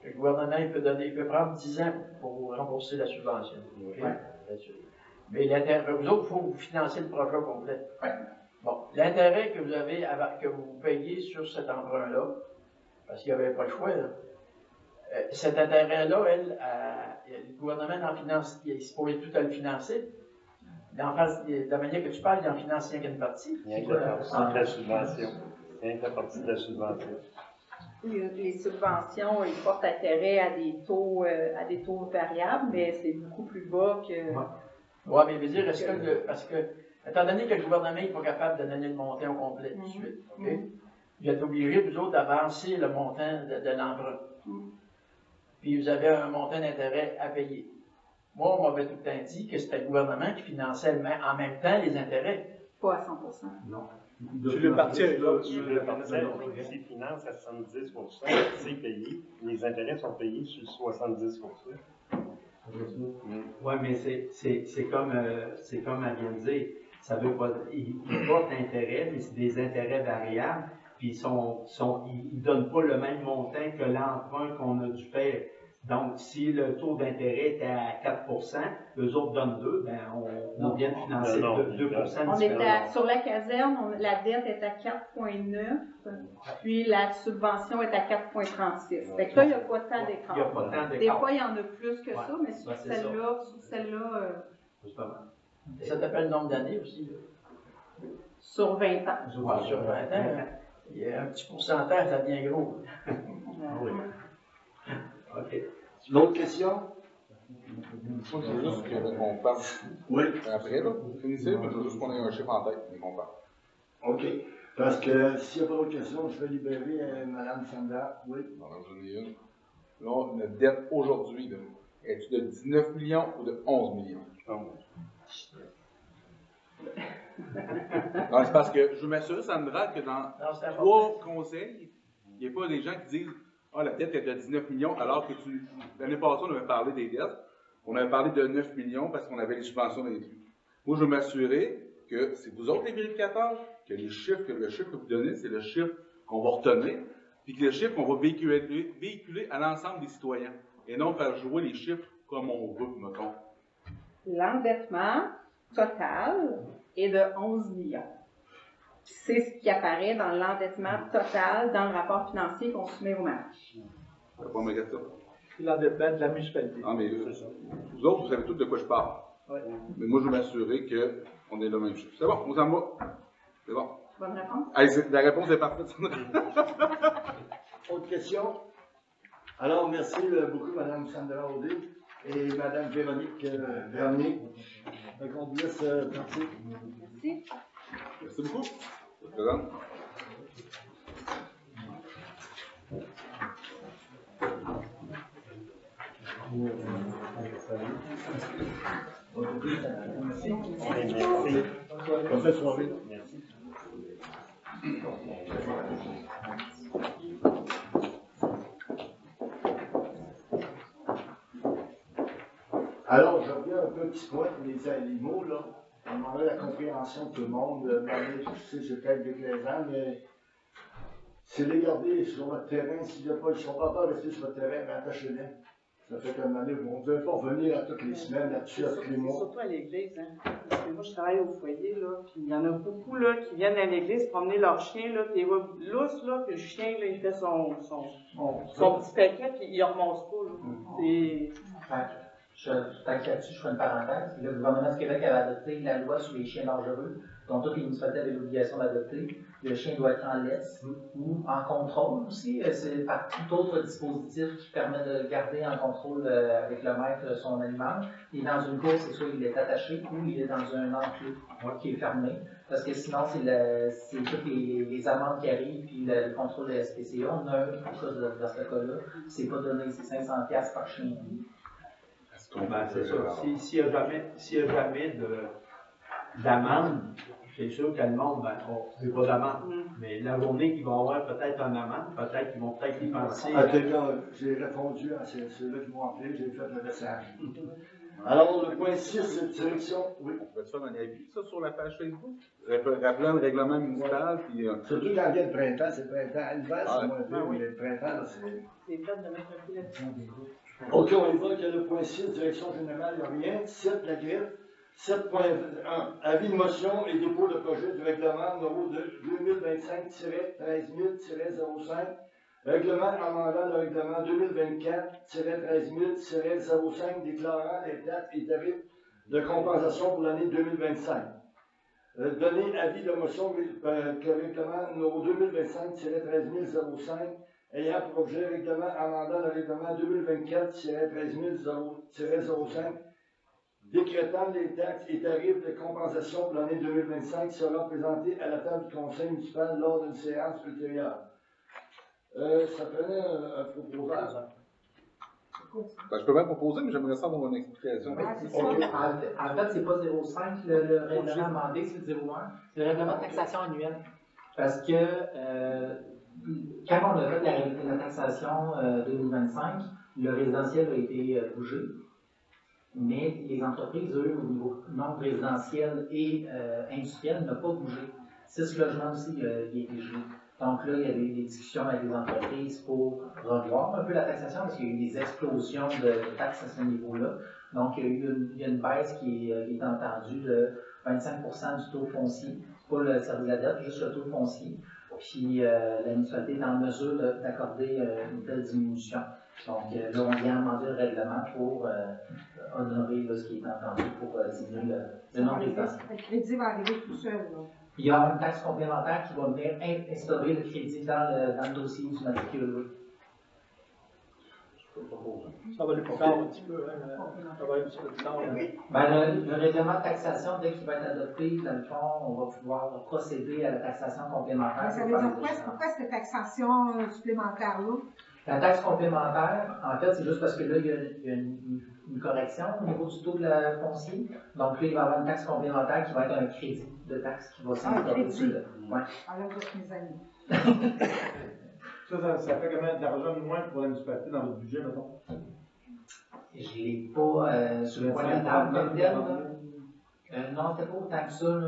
le gouvernement il peut prendre 10 ans pour vous rembourser la subvention. Okay? Ouais. Mais l'intérêt, vous autres, il faut que vous financiez le projet complet.
Ouais.
Bon, l'intérêt que vous avez, que vous payez sur cet emprunt-là, parce qu'il n'y avait pas le choix, là, cet intérêt-là, le gouvernement en finance, il se pourrait tout à le financer. De la manière que tu parles, il en finance rien qu'une partie.
Il y a une partie de la subvention. Il y a une partie de la subvention.
Les subventions, ils portent intérêt à des taux variables, mais c'est beaucoup plus bas que.
Oui, mais veut dire, parce que, étant donné que le gouvernement n'est pas capable de donner le montant au complet tout de suite, okay? Vous êtes obligés, vous autres, d'avancer le montant de l'emprunt. Puis vous avez un montant d'intérêt à payer. Moi, on m'avait tout le temps dit que c'était le gouvernement qui finançait en même temps les intérêts.
Pas à 100%.
Non.
Tu le parti avec l'autre.
S'il finance à 70%, c'est payé. Les intérêts sont payés sur 70%.
Oui, mais c'est comme elle vient de dire. Ça veut pas, ils portent intérêt, mais c'est des intérêts variables, puis ils ne donnent pas le même montant que l'emprunt qu'on a dû faire. Donc, si le taux d'intérêt était à 4%, eux autres donnent 2, ben on vient de financer 2%.
On est sur la caserne, la dette est à 4,9, puis la subvention est à 4,36. Fait que là, il n'y a pas tant d'écart.
Il n'y a pas tant d'écart.
Des fois, il y en a plus que ça, mais sur celle-là,
ça t'appelle le nombre d'années aussi.
Sur 20 ans.
Sur 20 ans, il y a un petit pourcentage, ça devient gros.
Oui. OK.
D'autres questions?
Moi, je veux juste qu'on parle.
Oui.
Après, là, vous finissez, mais je veux juste qu'on ait un chiffre en tête et qu'on parle.
OK. Parce que s'il n'y a pas d'autres questions, je vais libérer Mme Sandra. Oui.
Alors, j'en ai une. Là, notre dette aujourd'hui, est-tu de 19 millions ou de 11 millions? Non, c'est parce que je veux m'assurer, Sandra, que dans 3 conseils, il n'y a pas des gens qui disent « Ah, la dette est de 19 millions », alors que l'année passée, on avait parlé des dettes. On avait parlé de 9 millions parce qu'on avait les subventions d'inclus. Moi, je veux m'assurer que c'est vous autres les vérificateurs, que le chiffre que vous donnez, c'est le chiffre qu'on va retenir, puis que le chiffre qu'on va véhiculer à l'ensemble des citoyens, et non faire jouer les chiffres comme on veut, mettons.
L'endettement total est de 11 millions. C'est ce qui apparaît dans l'endettement total dans le rapport financier qu'on soumet au marché.
C'est pas ma question.
C'est l'endettement de la municipalité.
Ah, mais vous autres, vous savez tous de quoi je parle.
Ouais.
Mais moi, je veux m'assurer qu'on est le même chiffre. C'est bon, on s'en va. C'est bon.
Bonne réponse?
Allez, la réponse est parfaite.
Autre question? Alors, merci beaucoup, Mme Sandra Audet et Mme Véronique Bernier. Donc, on vous laisse partir.
Merci.
Merci beaucoup. Je te présente.
Merci.
Bonne soirée.
Merci.
Alors, je reviens un peu un petit point pour les animaux, là. On demandait la compréhension de tout le monde. Je sais, c'est peut-être déplaisant, mais c'est les garder sur votre terrain. S'ils ne sont pas restés sur votre terrain, mais attachez-les. Ça fait qu'à un moment donné, vous ne devez pas revenir à toutes les semaines, là-dessus, à tous les mois.
Surtout à l'église, hein. Parce que moi, je travaille au foyer, là, puis il y en a beaucoup, là, qui viennent à l'église promener leur chien, là, puis ils voient lousse, là, puis le chien, là, il fait son petit paquet, puis il ne remonte pas, là.
Tant que là-dessus, je fais une parenthèse. Le gouvernement du Québec avait adopté la loi sur les chiens dangereux, dont toutes les municipalités avaient l'obligation d'adopter. Le chien doit être en laisse ou en contrôle aussi. C'est par tout autre dispositif qui permet de garder en contrôle avec le maître son animal. Il est dans une course, c'est soit il est attaché ou il est dans un enclos qui est fermé. Parce que sinon, c'est toutes les amendes qui arrivent, puis le contrôle de la SPCA. On a un dans ce cas-là, c'est pas donné, c'est 500$ par chien.
Ben, c'est ça. S'il n'y a jamais d'amende, c'est sûr que le monde, c'est pas d'amende. Mais la journée qu'il va y avoir peut-être une amende, peut-être qu'ils vont y penser.
J'ai répondu à ceux-là qui m'ont appelé, j'ai fait le message. Alors, le point 6, direction. Oui.
On va te faire un avis, ça, sur la page Facebook? Rappelant le règlement municipal. Puis,
surtout quand vient le printemps, c'est le printemps. L'hiver, c'est moins peu, mais le printemps, c'est.
C'est plate de mettre un peu là-dessus.
OK, on y va que le point 6, direction générale, il n'y a rien. 7, la griffe. 7.1, avis de motion et dépôt de projet du règlement numéro 2025-13000-05, règlement amendant le règlement 2024-13000-05 déclarant les dates et tarifs de compensation pour l'année 2025. Donner avis de motion que le règlement numéro 2025-13005 ayant pour objet règlement amendant le règlement 2024-13005 décrétant les taxes et tarifs de compensation pour l'année 2025 sera présenté à la table du conseil municipal lors d'une séance ultérieure. Ça prenait un proposeur.
Ben, je peux même proposer, mais j'aimerais ça avoir une explication.
En fait, c'est pas 0,5 le règlement amendé, c'est 0,1. C'est le règlement de taxation annuel. Parce que quand on a fait la taxation 2025, le résidentiel a été bougé. Mais les entreprises, eux, au niveau non résidentiel et industriel, n'ont pas bougé. 6 logements aussi, il a été gelé. Donc là, il y avait eu des discussions avec les entreprises pour revoir un peu la taxation, parce qu'il y a eu des explosions de taxes à ce niveau-là. Donc, il y a une baisse qui est entendue de 25% du taux foncier. Pas le service de la dette, juste le taux foncier. Puis la municipalité est en mesure d'accorder une telle diminution. Donc là, on vient amender le règlement pour honorer ce qui est entendu pour diminuer le non-résidentiel.
Le crédit va arriver tout seul. Là.
Il y a une taxe complémentaire qui va venir instaurer le crédit dans le dossier du matricule.
Ça va aller plus tard un petit peu, hein? Ça va aller un petit peu plus tard.
Le règlement de taxation, dès qu'il va être adopté, dans le fond, on va pouvoir procéder à la taxation complémentaire.
Ça veut dire pourquoi cette taxation supplémentaire-là?
La taxe complémentaire, en fait, c'est juste parce que là, il y a une correction au niveau du taux de la foncier. Donc là, il va y avoir une taxe complémentaire qui va être un crédit de taxe qui va s'instaurer dessus. Ouais.
Alors, votre mes amis.
Ça fait combien d'argent de moins pour la municipalité dans votre budget, mettons?
Je ne l'ai pas sur le point de la table comme tel. Non, c'était pas autant que ça. Là.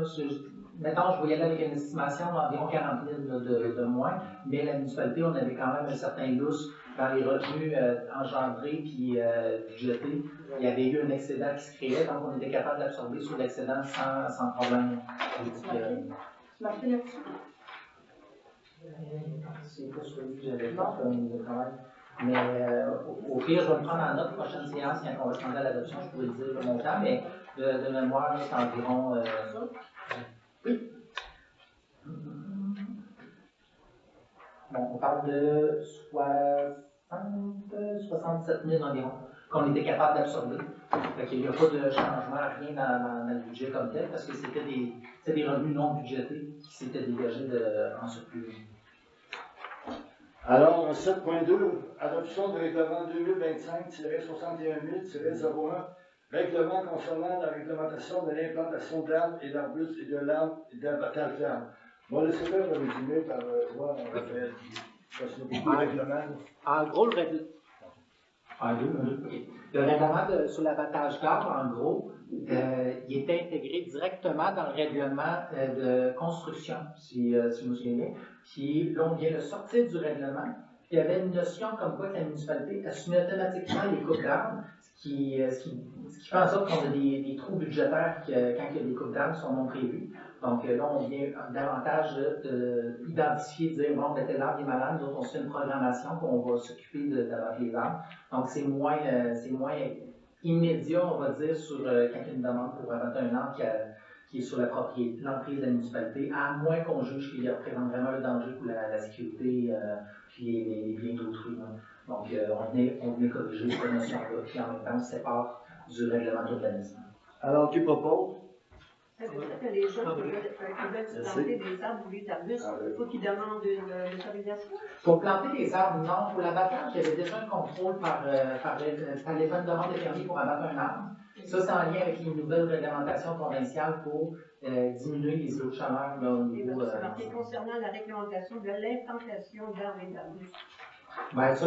Mettons, je vais y aller avec une estimation d'environ 40 000 de moins, mais la municipalité, on avait quand même un certain lousse dans les revenus engendrés puis budgétés. Il y avait eu un excédent qui se créait, donc on était capable d'absorber sur l'excédent sans problème.
Tu m'as fait là-dessus?
C'est pas celui que j'avais fait au niveau de travail. Mais au pire, je vais me prendre en note prochaine séance quand on va se rendre à l'adoption, je pourrais dire le montant, mais de mémoire, c'est environ ça. Oui. Bon, on parle de 67 000 environ qu'on était capable d'absorber. Il n'y a pas de changement, rien dans le budget comme tel, parce que c'était des revenus non budgétés qui s'étaient dégagés en surplus.
Alors, 7.2, adoption du règlement 2025-61 règlement concernant la réglementation de l'implantation d'arbres et d'arbustes et de l'arbre et d'abattage d'arbres. On va laisser faire le résumé par toi, Raphaël, parce qu'il y a beaucoup de règlements.
En gros, le règlement sur l'abattage d'arbres, en gros, il est intégré directement dans le règlement de construction, si je me souviens bien. Puis là, on vient de sortir du règlement. Puis il y avait une notion comme quoi que la municipalité assumait automatiquement les coupes d'arbres, ce qui fait en sorte qu'on a des trous budgétaires quand il y a des coupes d'arbres qui sont non prévus. Donc là, on vient davantage identifier, dire, bon, ben, tel arbre est malade, nous autres, on se fait une programmation, puis on va s'occuper d'abattre les arbres. Donc c'est moins immédiat, on va dire, sur quand il y a une demande pour abattre un arbre qui est sur l'emprise de la municipalité, à moins qu'on juge qu'il représente vraiment le danger pour la sécurité puis les biens d'autrui. Donc, on venait corriger cette notion-là, puis en même temps, on se sépare du règlement d'urbanisme.
Alors, qui propose?
Ça veut dire que les gens qui veulent se planter des arbres ou des arbustes, il faut qu'ils demandent une autorisation?
Pour planter des arbres, non. Pour l'abattage, il y avait déjà un contrôle par l'état de demande de permis pour abattre un arbre. Ça, c'est en lien avec les nouvelles réglementations provinciales pour diminuer les îlots de chaleur là, au niveau.
C'est marqué concernant la réglementation de l'implantation d'arbres et d'arbustes.
Ben, ça,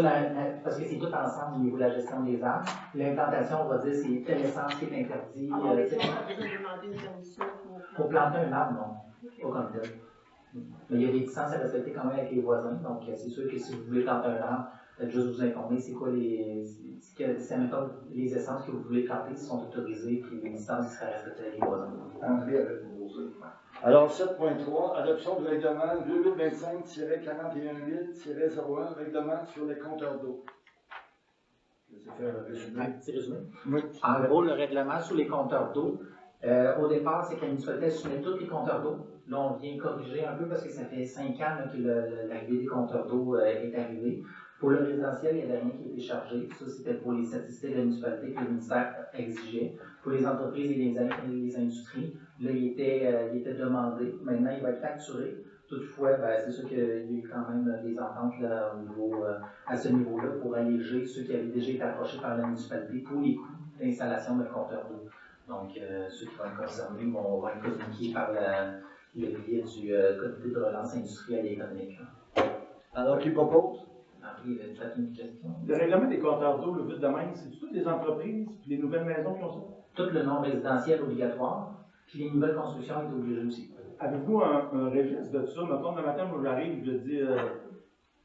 parce que c'est tout ensemble au niveau de la gestion des arbres. L'implantation, on va dire, c'est telle essence qui est interdit.
Ah, mais si on a besoin de demander une permission
pour planter un arbre, non. Okay. Pas comme tel. Mais il y a des distances à respecter quand même avec les voisins. Donc, c'est sûr que si vous voulez planter un arbre, faites juste vous informer c'est quoi les essences que vous voulez planter, qui sont autorisées, puis les distances qui seraient respectées avec les voisins.
Alors, 7.3, adoption du règlement 2025-41 règlement sur les compteurs d'eau.
Un petit résumé. Oui. En gros, le règlement sur les compteurs d'eau, au départ, c'est que la municipalité soumet tous les compteurs d'eau. Là, on vient corriger un peu parce que ça fait 5 ans là, que l'arrivée des compteurs d'eau est arrivée. Pour le résidentiel, il n'y avait rien qui était chargé. Ça, c'était pour les statistiques de la municipalité que le ministère exigeait. Pour les entreprises et les industries, là, il était demandé. Maintenant, il va être facturé. Toutefois, ben, c'est sûr qu'il y a eu quand même des ententes là, à ce niveau-là pour alléger ceux qui avaient déjà été approchés par la municipalité pour les coûts d'installation de compteurs d'eau. Donc, ceux qui vont être concernés vont être communiqués par le biais du comité de relance industrielle et économique.
Alors, qui propose?
Le règlement des compteurs d'eau, le but de même, c'est toutes les entreprises et les nouvelles maisons qui ont ça?
Tout le non résidentiel obligatoire, puis les nouvelles constructions est obligé aussi.
Avez-vous un registre de ça? Maintenant, le matin, moi j'arrive, je dis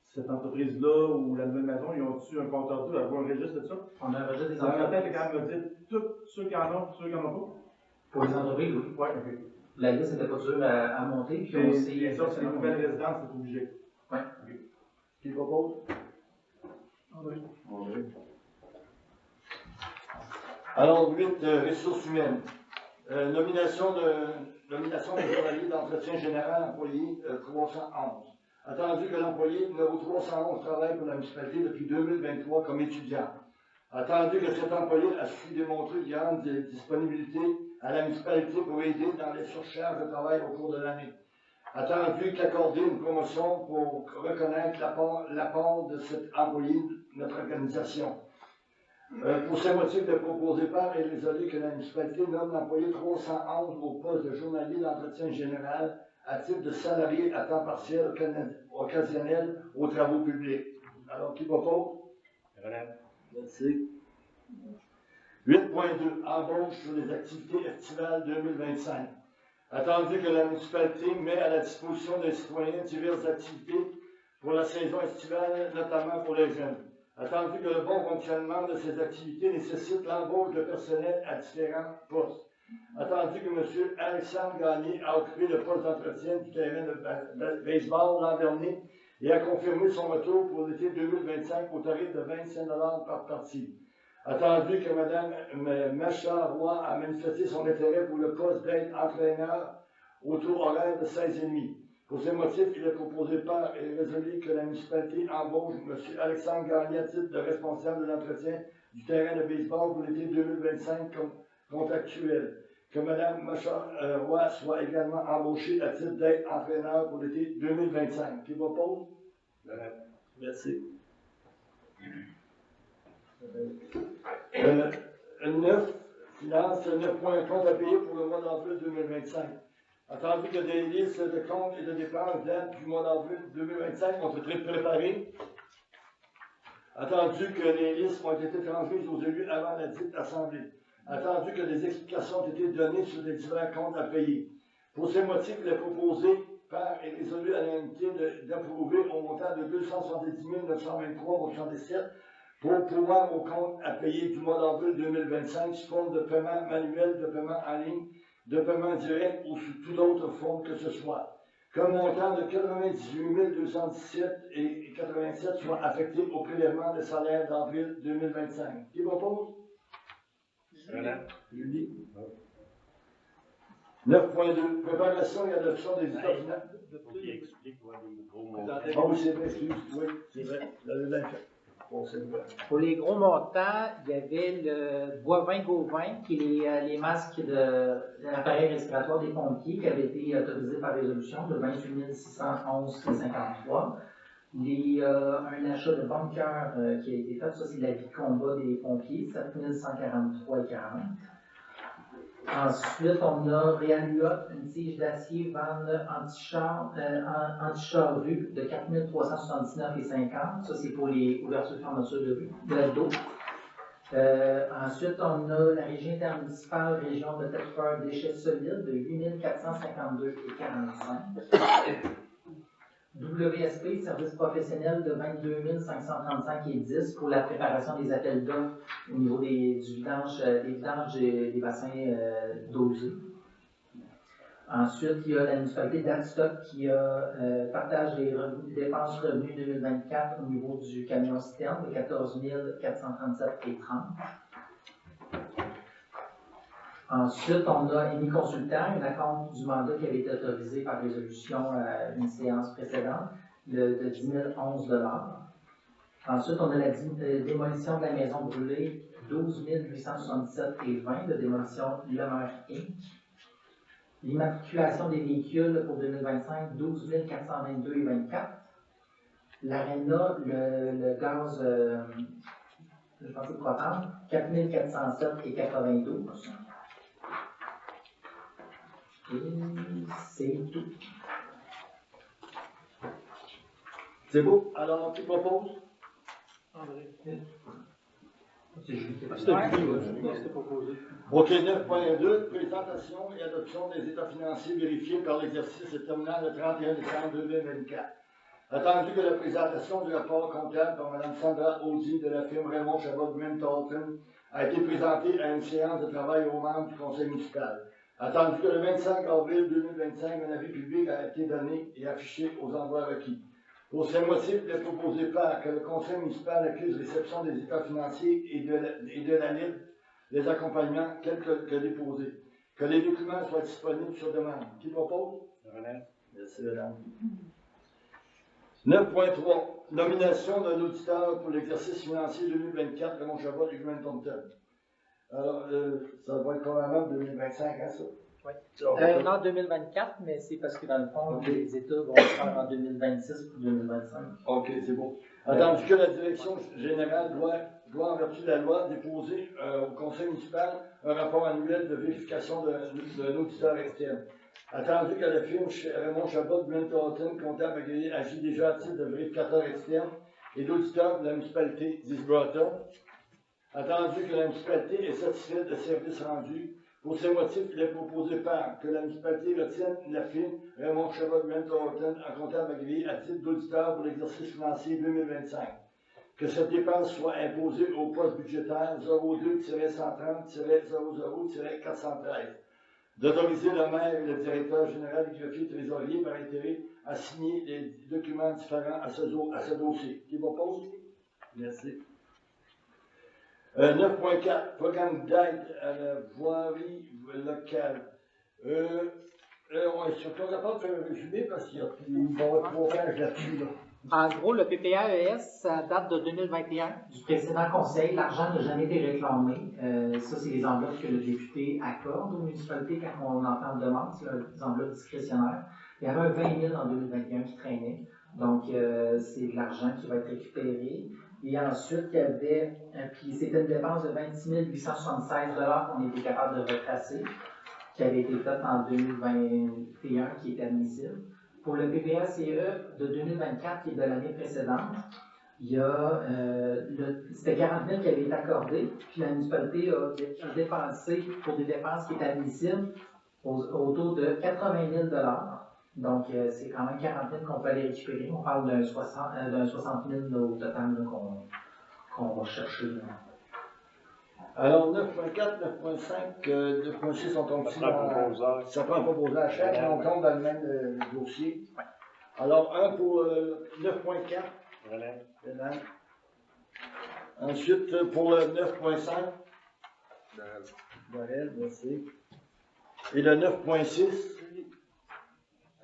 cette entreprise-là ou la nouvelle maison, ils ont-tu un compteur d'eau? Avez-vous un registre de ça?
On a un registre des
entreprises.
entreprises.
Quand même me dire tous ceux qui en ont, ceux qui n'en ont pas?
Pour les entreprises, oui.
Oui, OK.
La liste n'était pas dure à monter. Puis on
sait. Ça, c'est les nouvelles résidences, c'est obligé.
Oui.
OK.
Qui propose?
Oui.
Alors, 8, ressources humaines. Nomination de journalier d'entretien général employé 311. Attendu que l'employé numéro 311 travaille pour la municipalité depuis 2023 comme étudiant. Attendu que cet employé a su démontrer une grande disponibilité à la municipalité pour aider dans les surcharges de travail au cours de l'année. Attendu qu'accorder une promotion pour reconnaître l'apport de cet employé de notre organisation. Pour ces motifs de proposer par et résolver que la municipalité nomme l'employé 311 au poste de journalier d'entretien général à titre de salarié à temps partiel occasionnel aux travaux publics. Alors, qui propose? Merci. 8.2, embauche sur les activités estivales 2025. Attendu que la municipalité met à la disposition des citoyens diverses activités pour la saison estivale, notamment pour les jeunes. Attendu que le bon fonctionnement de ces activités nécessite l'embauche de personnel à différents postes. Attendu que M. Alexandre Gagné a occupé le poste d'entretien du terrain de baseball l'an dernier et a confirmé son retour pour l'été 2025 au tarif de 25 $ par partie. Attendu que Mme Macha Roy a manifesté son intérêt pour le poste d'aide entraîneur au taux horaire de 16,5. Pour ces motifs, il est proposé par et résolu que la municipalité embauche M. Alexandre Gagné à titre de responsable de l'entretien du terrain de baseball pour l'été 2025 comme contractuel. Que Mme Macha Roy soit également embauchée à titre d'aide entraîneur pour l'été 2025. Qui propose? Merci. 9, finance 9 points compte à payer pour le mois d'avril 2025. Attendu que des listes de comptes et de dépenses datent du mois d'avril 2025 ont été préparées. Attendu que les listes ont été transmises aux élus avant la dite assemblée. attendu que des explications ont été données sur les divers comptes à payer. Pour ces motifs, il est proposé par et résolu à l'unanimité d'approuver au montant de 270 923,77 pour pouvoir au compte à payer du mois d'avril 2025 sous forme de paiement manuel, de paiement en ligne, de paiement direct ou sous toute autre forme que ce soit. Qu'un montant de 98 217,87 soit affecté au prélèvement de salaire d'avril 2025. Qui propose? Julie. 9.2. Préparation et adoption des états financiers.
Qui explique les gros mots.
Ah oui, c'est vrai, excuse. Oui, c'est vrai. Bon, c'est vrai.
Pour les gros montants, il y avait le Boivin Gauvin, qui est les masques de l'appareil respiratoire des pompiers, qui avait été autorisé par résolution de 28 611,53. Un achat de bunker qui a été fait, ça c'est l'avis de combat des pompiers, 7 143,40. Ensuite, on a Réaluot, une tige d'acier Van anti-charrue de 4 379,50. Ça, c'est pour les ouvertures et fermetures de dos. Ensuite, on a la régie intermunicipale, région de Thetford, déchets solides de 8 452,45. WSP, service professionnel de 22 535,10 pour la préparation des appels d'offres au niveau des vidanges des bassins dosés. Ensuite, il y a la municipalité d'Adstock qui partage les dépenses revenus 2024 au niveau du camion citerne de 14 437,30. Ensuite, on a émis consultant, une acompte du mandat qui avait été autorisé par résolution à une séance précédente de 10 011 $. Ensuite, on a la démolition de la maison brûlée, 12 877,20 de démolition Lemaire Inc. L'immatriculation des véhicules pour 2025, 12 422,24. L'aréna, le gaz, je pense que c'est propane, 4 407,92. Et c'est tout.
C'est beau. Alors, qui propose?
André.
C'est Julie.
C'était proposé.
OK, 9.2, présentation et adoption des états financiers vérifiés par l'exercice se terminant le 31 décembre 2024. Attendu que la présentation du rapport comptable par Mme Sandra Audi de la firme Raymond Chabot Grant Thornton a été présentée à une séance de travail aux membres du conseil municipal. Attendu que le 25 avril 2025, un avis public a été donné et affiché aux endroits requis. Pour ces motifs, il est proposé par que le conseil municipal accuse réception des états financiers et de la lettre des accompagnements tels que déposés. Que les documents soient disponibles sur demande. Qui propose? Merci, madame. 9.3. Nomination d'un auditeur pour l'exercice financier 2024 de Montchabot et Grant Thornton. Alors, ça va être probablement 2025, hein, ça?
Oui. Non, 2024, mais c'est parce que dans le fond, les États vont le faire en 2026 pour 2025.
OK, c'est bon. Attendu que la direction générale doit, en vertu de la loi, déposer au conseil municipal un rapport annuel de vérification d'un auditeur externe. Attendu que la firme Raymond Chabot Grant Thornton, comptable agréé, agit déjà à titre de vérificateur externe et d'auditeur de la municipalité d'East-Broughton. Attendu que la municipalité est satisfaite des services rendus. Pour ces motifs, il est proposé par que la municipalité retienne la firme Raymond Chabot Grant Thornton en comptable agréé à titre d'auditeur pour l'exercice financier 2025. Que cette dépense soit imposée au poste budgétaire 02-130-00-413. D'autoriser le maire et le directeur général du greffier trésorier par intérêt à signer les documents différents à ce dossier. Qui propose? Merci. 9.4. Programme d'aide à la voirie locale. On est capable de faire un résumé parce qu'il va y avoir 3 pages là-dessus.
En gros, le PPAES, ça date de 2021, du précédent conseil. L'argent n'a jamais été réclamé. Ça, c'est les enveloppes que le député accorde aux municipalités quand on en fait une demande. C'est les enveloppes discrétionnaires. Il y avait un 20 000 en 2021 qui traînait. Donc, c'est de l'argent qui va être récupéré. Et ensuite, il y avait, puis c'était une dépense de 26 876 $ qu'on était capable de retracer, qui avait été faite en 2021, qui est admissible. Pour le PPACE de 2024, qui est de l'année précédente, C'était 40 000 qui avait été accordé, puis la municipalité a dépensé pour des dépenses qui étaient admissibles autour de 80 000 $. Donc, c'est quand même 40 000 qu'on peut aller récupérer. On parle d'un 60 000 au total qu'on va chercher.
Alors, 9.4, 9.5, 9.6, on tombe ici dans... Ça prend un proposeur à chaque, on tombe dans le même dossier. Alors, un pour 9.4. Voilà. Ensuite, pour le 9.5. Noël, merci. Et le 9.6.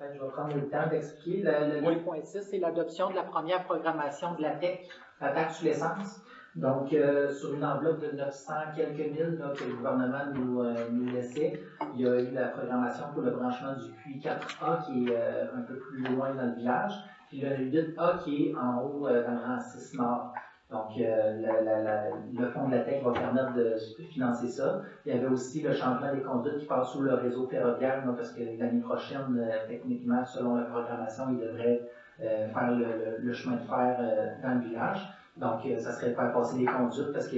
Je vais prendre le temps d'expliquer. Le 9.6, c'est l'adoption de la première programmation de la TEC, la taxe sur l'essence. Donc, sur une enveloppe de 900 quelques mille là, que le gouvernement nous laissait, il y a eu la programmation pour le branchement du QI4A qui est un peu plus loin dans le village, puis le 8A qui est en haut dans le rang 6 Nord. Donc, le fonds de la TEC va permettre de financer ça. Il y avait aussi le changement des conduites qui passe sous le réseau ferroviaire, là, parce que l'année prochaine, techniquement, selon la programmation, il devrait faire le chemin de fer dans le village. Donc, ça serait de faire passer les conduites parce que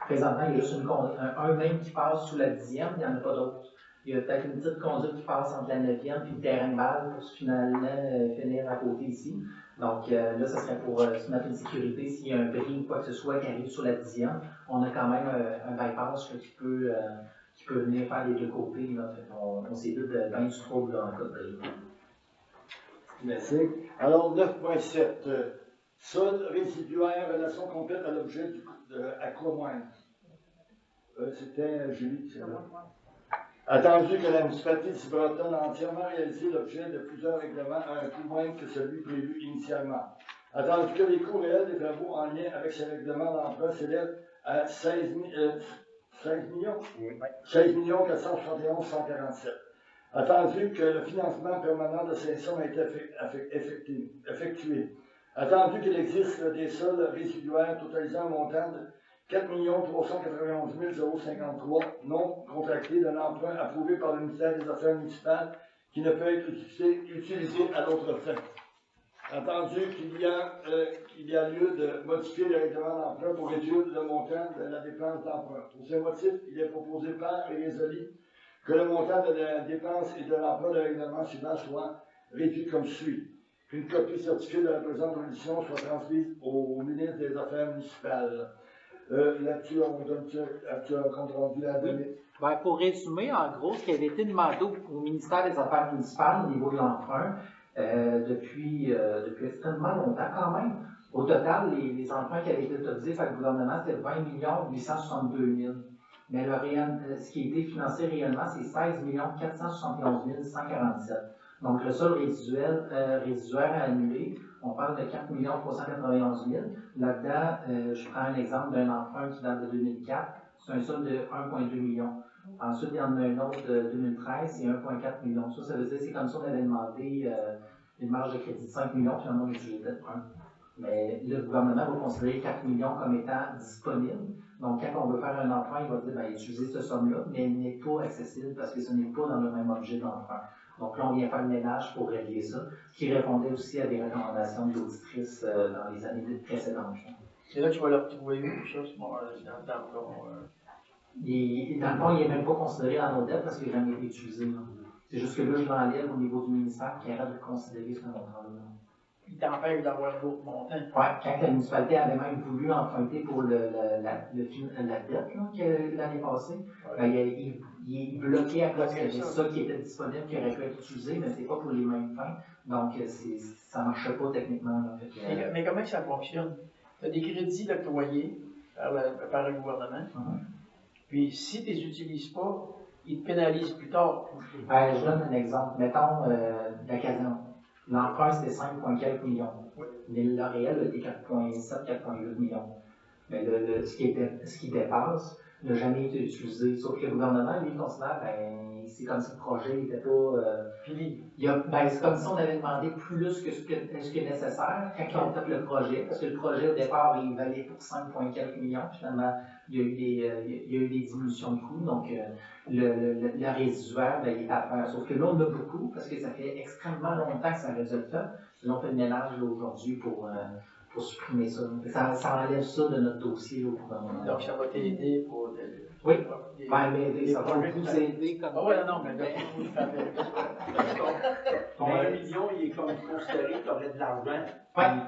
présentement, il y a juste un main qui passe sous la 10e, il n'y en a pas d'autres. Il y a peut-être une petite conduite qui passe entre la 9e et le terrain de balle pour finalement finir à côté ici. Donc, là, ça serait pour se mettre une sécurité s'il y a un bris ou quoi que ce soit qui arrive sur la 10e. On a quand même un bypass qui peut venir faire les deux côtés. Là. On s'évite de bien du trouble en cas de bris.
Merci. Alors, 9.7. Sol résiduaire, relation complète à l'objet à quoi moindre. C'était Julie, c'est là. Attendu que la municipalité de Ciboreton a entièrement réalisé l'objet de plusieurs règlements à un coût moindre que celui prévu initialement. Attendu que les coûts réels des travaux en lien avec ces règlements d'emprunt s'élèvent à 16 millions 471 147. Attendu que le financement permanent de ces sommes a été effectué. Attendu qu'il existe des sols résiduaires totalisant un montant de 4 391 053 non contractés d'un emprunt approuvé par le ministère des Affaires municipales qui ne peut être utilisé à d'autres fins. Attendu qu'il y a lieu de modifier le règlement d'emprunt pour réduire le montant de la dépense d'emprunt. Pour ce motif, il est proposé par et résolu que le montant de la dépense et de l'emprunt de règlement suivant soit réduit comme suit. Qu'une copie certifiée de la présente audition soit transmise au ministre des Affaires municipales. Là-dessus, on donne un compte rendu à donner.
Ben, pour résumer, en gros, ce qui avait été demandé au ministère des Affaires municipales au niveau de l'emprunt depuis extrêmement longtemps quand même. Au total, les emprunts qui avaient été autorisés par le gouvernement, c'était 20 862 000. Mais ce qui a été financé réellement, c'est 16 471 147. Donc, le seul résiduaire à annuler, on parle de 4 391 000. Là-dedans, je prends un exemple d'un emprunt qui date de 2004. C'est un solde de 1,2 million. Ensuite, il y en a un autre de 2013, c'est 1,4 million. Ça veut dire que c'est comme ça qu'on avait demandé une marge de crédit de 5 millions, finalement, on a utilisé peut-être 1. Mais le gouvernement va considérer 4 millions comme étant disponible. Donc, quand on veut faire un emprunt, il va dire, utilisez cette somme-là, mais elle n'est pas accessible parce que ce n'est pas dans le même objet d'emprunt. Donc là, on vient faire le ménage pour régler ça, qui répondait aussi à des recommandations de l'auditrice dans les années précédentes.
Et là, tu vas le retrouver où, ça, dans le fond?
Dans le fond, il n'est même pas considéré dans nos dettes parce qu'il n'a jamais été utilisé. C'est juste que là, je l'enlève au niveau du ministère qui arrête de considérer ce montant-là.
Il t'empêche d'avoir d'autres montants.
Oui, quand la municipalité avait même voulu emprunter pour la dette l'année passée, il est bloqué à cause qu'il y avait ça qui était disponible, qui aurait pu être utilisé, mais c'est pas pour les mêmes fins. Donc, ça ne marchait pas techniquement. Là,
mais comment ça fonctionne? Tu as des crédits d'octroyés par le gouvernement. Puis, si tu ne les utilises pas, ils te pénalisent plus tard.
Je donne un exemple. Mettons la caserne. L'emprunt, c'était 5,4 millions. Mais le réel était 4,7, 4,8 millions. Mais ce qui dépasse n'a jamais été utilisé. Sauf que le gouvernement, lui, considère, c'est comme si le projet n'était pas fini. C'est comme si on avait demandé plus que ce qui est nécessaire quand on fait le projet. Parce que le projet, au départ, il valait pour 5,4 millions. Finalement, il y a eu des diminutions de coûts. Donc, le résiduaire, il est à faire. Sauf que là, on a beaucoup, parce que ça fait extrêmement longtemps que ça aurait dû être fait. Là, on fait le ménage aujourd'hui pour pour supprimer ça. Ça enlève ça de notre dossier au gouvernement.
Donc, ça va t'aider pour.
Oui, mais ça va vous aider comme.
Ah ouais, non, mais là,
Ton 1 million, il est comme considéré, tu aurais de l'argent,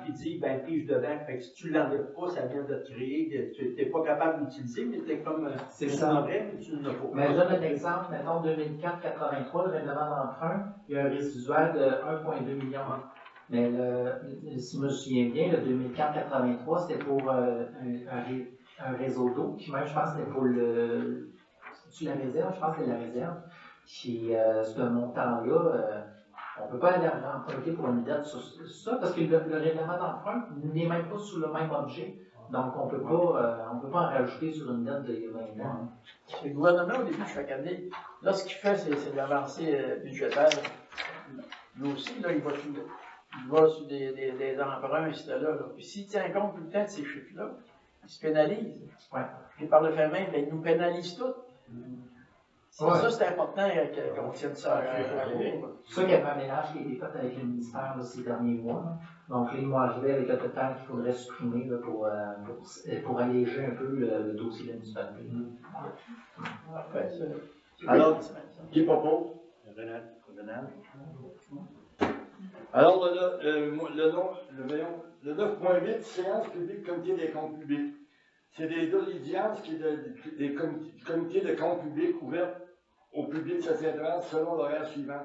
puis dit, ben, pige dedans. Fait que si tu ne l'enlèves pas, ça vient de te créer, tu n'es pas capable d'utiliser, mais tu es comme.
C'est ça.
Mais tu ne l'as pas.
Mais je donne un exemple, mettons 2004-83, le règlement d'emprunt, il y a un résidual de 1,2 million. Mais si je me souviens bien, le 2004-83, c'était pour un réseau d'eau, puis même, je pense que c'était pour la réserve, je pense que c'était la réserve. Puis ce montant-là, on ne peut pas aller emprunter pour une dette sur ça, parce que le règlement d'emprunt n'est même pas sous le même objet. Donc, on ne peut pas en rajouter sur une dette de 20 ans.
Le gouvernement, au début de chaque année, là, ce qu'il fait, c'est de l'avancée budgétaire. Lui aussi, là, il va sur des emprunts, ici, là. Puis s'il tient compte tout le temps de ces chiffres-là, il se pénalise.
Ouais.
Puis par le fait même, ben, il nous pénalise tous. Ça, c'est important qu'on tienne ça à jour.
C'est ça qu'il y avait un ménage qui a été fait avec le ministère là, ces derniers mois. Là. Donc, là, ils m'ont arrivé avec le total qu'il faudrait supprimer là, pour alléger un peu le dossier de la municipalité.
Alors, qui propose?
Renal.
Alors, le 9.8, séance publique, comité des comptes publics. C'est des audiences des comités de comptes publics ouvertes au public de Saint-Cyr selon l'horaire suivant.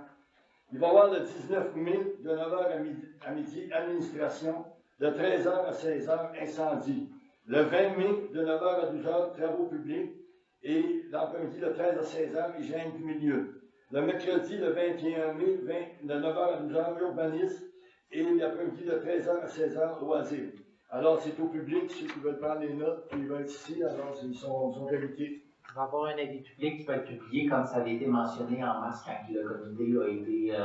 Il va y avoir le 19 mai de 9h à midi, administration, de 13h à 16h, incendie. Le 20 mai de 9h à 12h, travaux publics, et l'après-midi de 13h à 16h, hygiène du milieu. Le mercredi, le 21 mai, de 9h à 12h, urbanisme, et l'après-midi de 13h à 16h, loisirs. Alors, c'est au public, ceux qui veulent prendre les notes, qui veulent être ici, alors ils sont invités.
Il va y avoir un avis public qui va être publié, comme ça avait été mentionné en mars quand le comité a été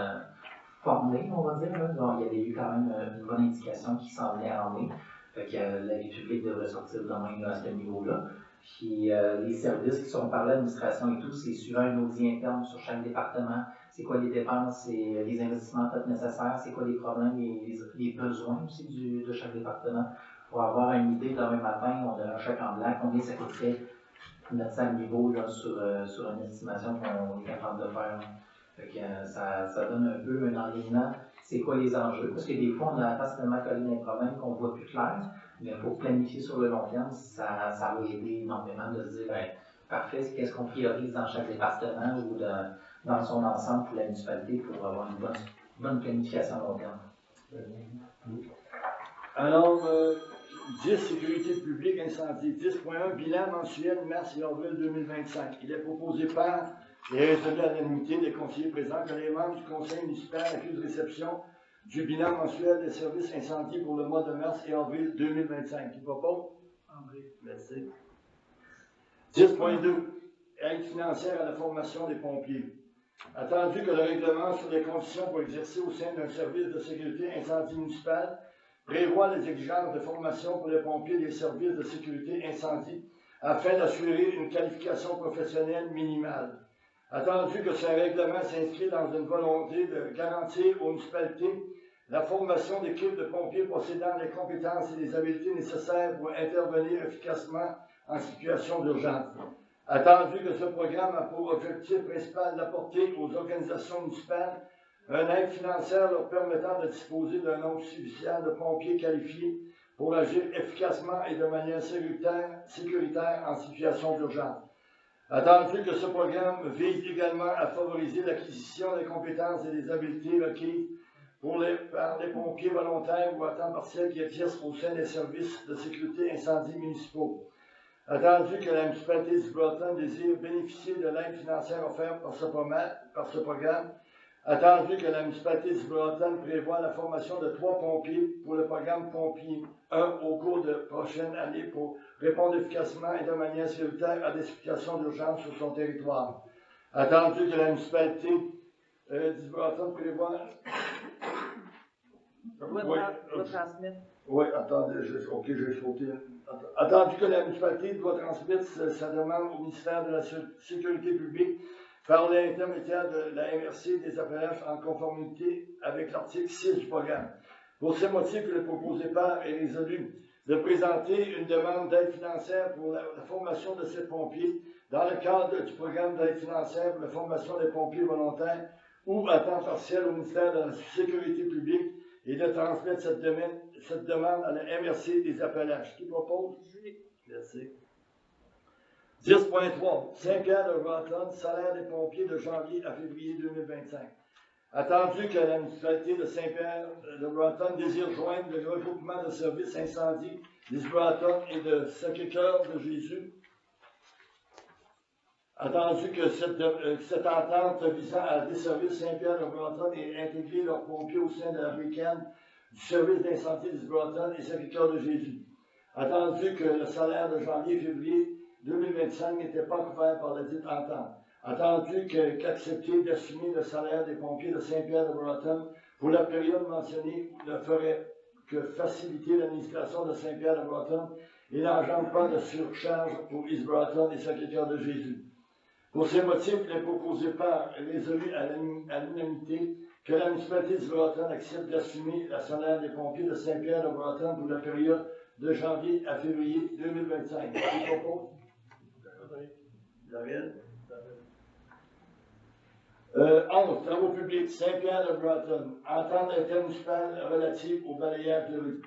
formé, on va dire. Là. Donc, il y avait eu quand même une bonne indication qui s'en venait en mai. Fait que l'avis public devrait sortir demain là, à ce niveau-là. Puis les services qui sont par l'administration et tout, c'est suivant un audit interne sur chaque département. C'est quoi les dépenses et les investissements peut-être nécessaires, c'est quoi les problèmes et les besoins aussi de chaque département. Pour avoir une idée, demain matin, on a un chèque en blanc, combien ça coûterait mettre ça à niveau là, sur une estimation qu'on est capable de faire. Fait que, ça donne un peu un enlignement. C'est quoi les enjeux? Parce que des fois, on a facilement collé des problèmes qu'on voit plus clair, mais pour planifier sur le long terme, ça va aider énormément de se dire, ben, parfait, qu'est-ce qu'on priorise dans chaque département ou dans son ensemble pour la municipalité pour avoir une bonne planification à long terme.
Alors, 10, sécurité publique, incendie. 10.1, bilan mensuel mars et avril 2025. Il est proposé par et résolu à l'unanimité des conseillers présents que les membres du conseil municipal accusent réception du bilan mensuel des services incendie pour le mois de mars et avril 2025. Qui propose?
André.
Merci. 10.2, aide financière à la formation des pompiers. Attendu que le règlement sur les conditions pour exercer au sein d'un service de sécurité incendie municipal prévoit les exigences de formation pour les pompiers des services de sécurité incendie afin d'assurer une qualification professionnelle minimale. Attendu que ce règlement s'inscrit dans une volonté de garantir aux municipalités la formation d'équipes de pompiers possédant les compétences et les habiletés nécessaires pour intervenir efficacement en situation d'urgence. Attendu que ce programme a pour objectif principal d'apporter aux organisations municipales une aide financière leur permettant de disposer d'un nombre suffisant de pompiers qualifiés pour agir efficacement et de manière sécuritaire en situation d'urgence. Attendu que ce programme vise également à favoriser l'acquisition des compétences et des habiletés requises par les pompiers volontaires ou à temps partiel qui exercent au sein des services de sécurité incendie municipaux. Attendu que la municipalité du Breton désire bénéficier de l'aide financière offerte par ce programme, attendu que la municipalité du Breton prévoit la formation de 3 pompiers pour le programme Pompiers 1 au cours de prochaine année pour répondre efficacement et de manière sécuritaire à des situations d'urgence sur son territoire. Attendu que la municipalité du Breton prévoit... Oui, attendez, j'ai sauté. Attendu que la municipalité doit transmettre sa demande au ministère de la Sécurité publique par l'intermédiaire de la MRC des APF en conformité avec l'article 6 du programme. Pour ce motif, le proposé par est résolu de présenter une demande d'aide financière pour la formation de ces pompiers dans le cadre du programme d'aide financière pour la formation des pompiers volontaires ou à temps partiel au ministère de la Sécurité publique et de transmettre cette demande à la MRC des Appalaches. Qui propose? Merci. 10.3. Saint-Pierre de Broughton, salaire des pompiers de janvier à février 2025. Attendu que la municipalité de Saint-Pierre de Broughton désire joindre le regroupement de services incendie d'Isbroughton et de Sacré-Cœur de Jésus, attendu que cette entente visant à desservir Saint-Pierre de Broughton et intégrer leurs pompiers au sein de la week-end du service d'incendie d'Isbroughton et Sacré-Cœur de Jésus, attendu que le salaire de janvier et février 2025 n'était pas couvert par la dite entente, attendu qu'accepter d'assumer le salaire des pompiers de Saint-Pierre de Broughton pour la période mentionnée ne ferait que faciliter l'administration de Saint-Pierre de Broughton et n'engendre pas de surcharge pour Isbroughton et Sacré-Cœur de Jésus. Pour ces motifs, il est proposé par résolu à l'unanimité que la municipalité d'Isbroughton accepte d'assumer le salaire des pompiers de Saint-Pierre de Broughton pour la période de janvier à février 2025. Qui propose? David? 11. Travaux publics, Saint-Pierre de Broughton. Entente intermunicipale relative au balayage de rue.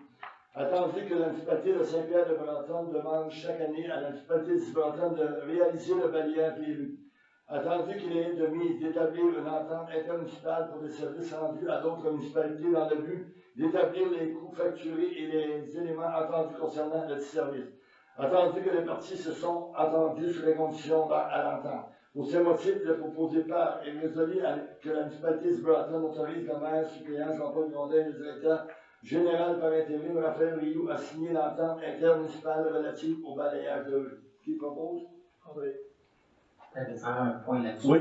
Attendu que la municipalité de Saint-Pierre de Broughton demande chaque année à la municipalité d'Isbroughton de réaliser le balayage des rues. Attendu qu'il est de mise d'établir une entente intermunicipale pour des services rendus à d'autres municipalités dans le but d'établir les coûts facturés et les éléments attendus concernant le service. Attendu que les parties se sont entendues sur les conditions à l'entente. Pour ce motif, le proposé par est résolu que la municipalité d'Isbroughton autorise le maire suppléant Jean-Paul Grondin et le directeur général par intérim Raphaël Rioux à signer l'entente intermunicipale relative au balayage de rue. Qui propose?
André. Je vais faire un point là-dessus.
Oui.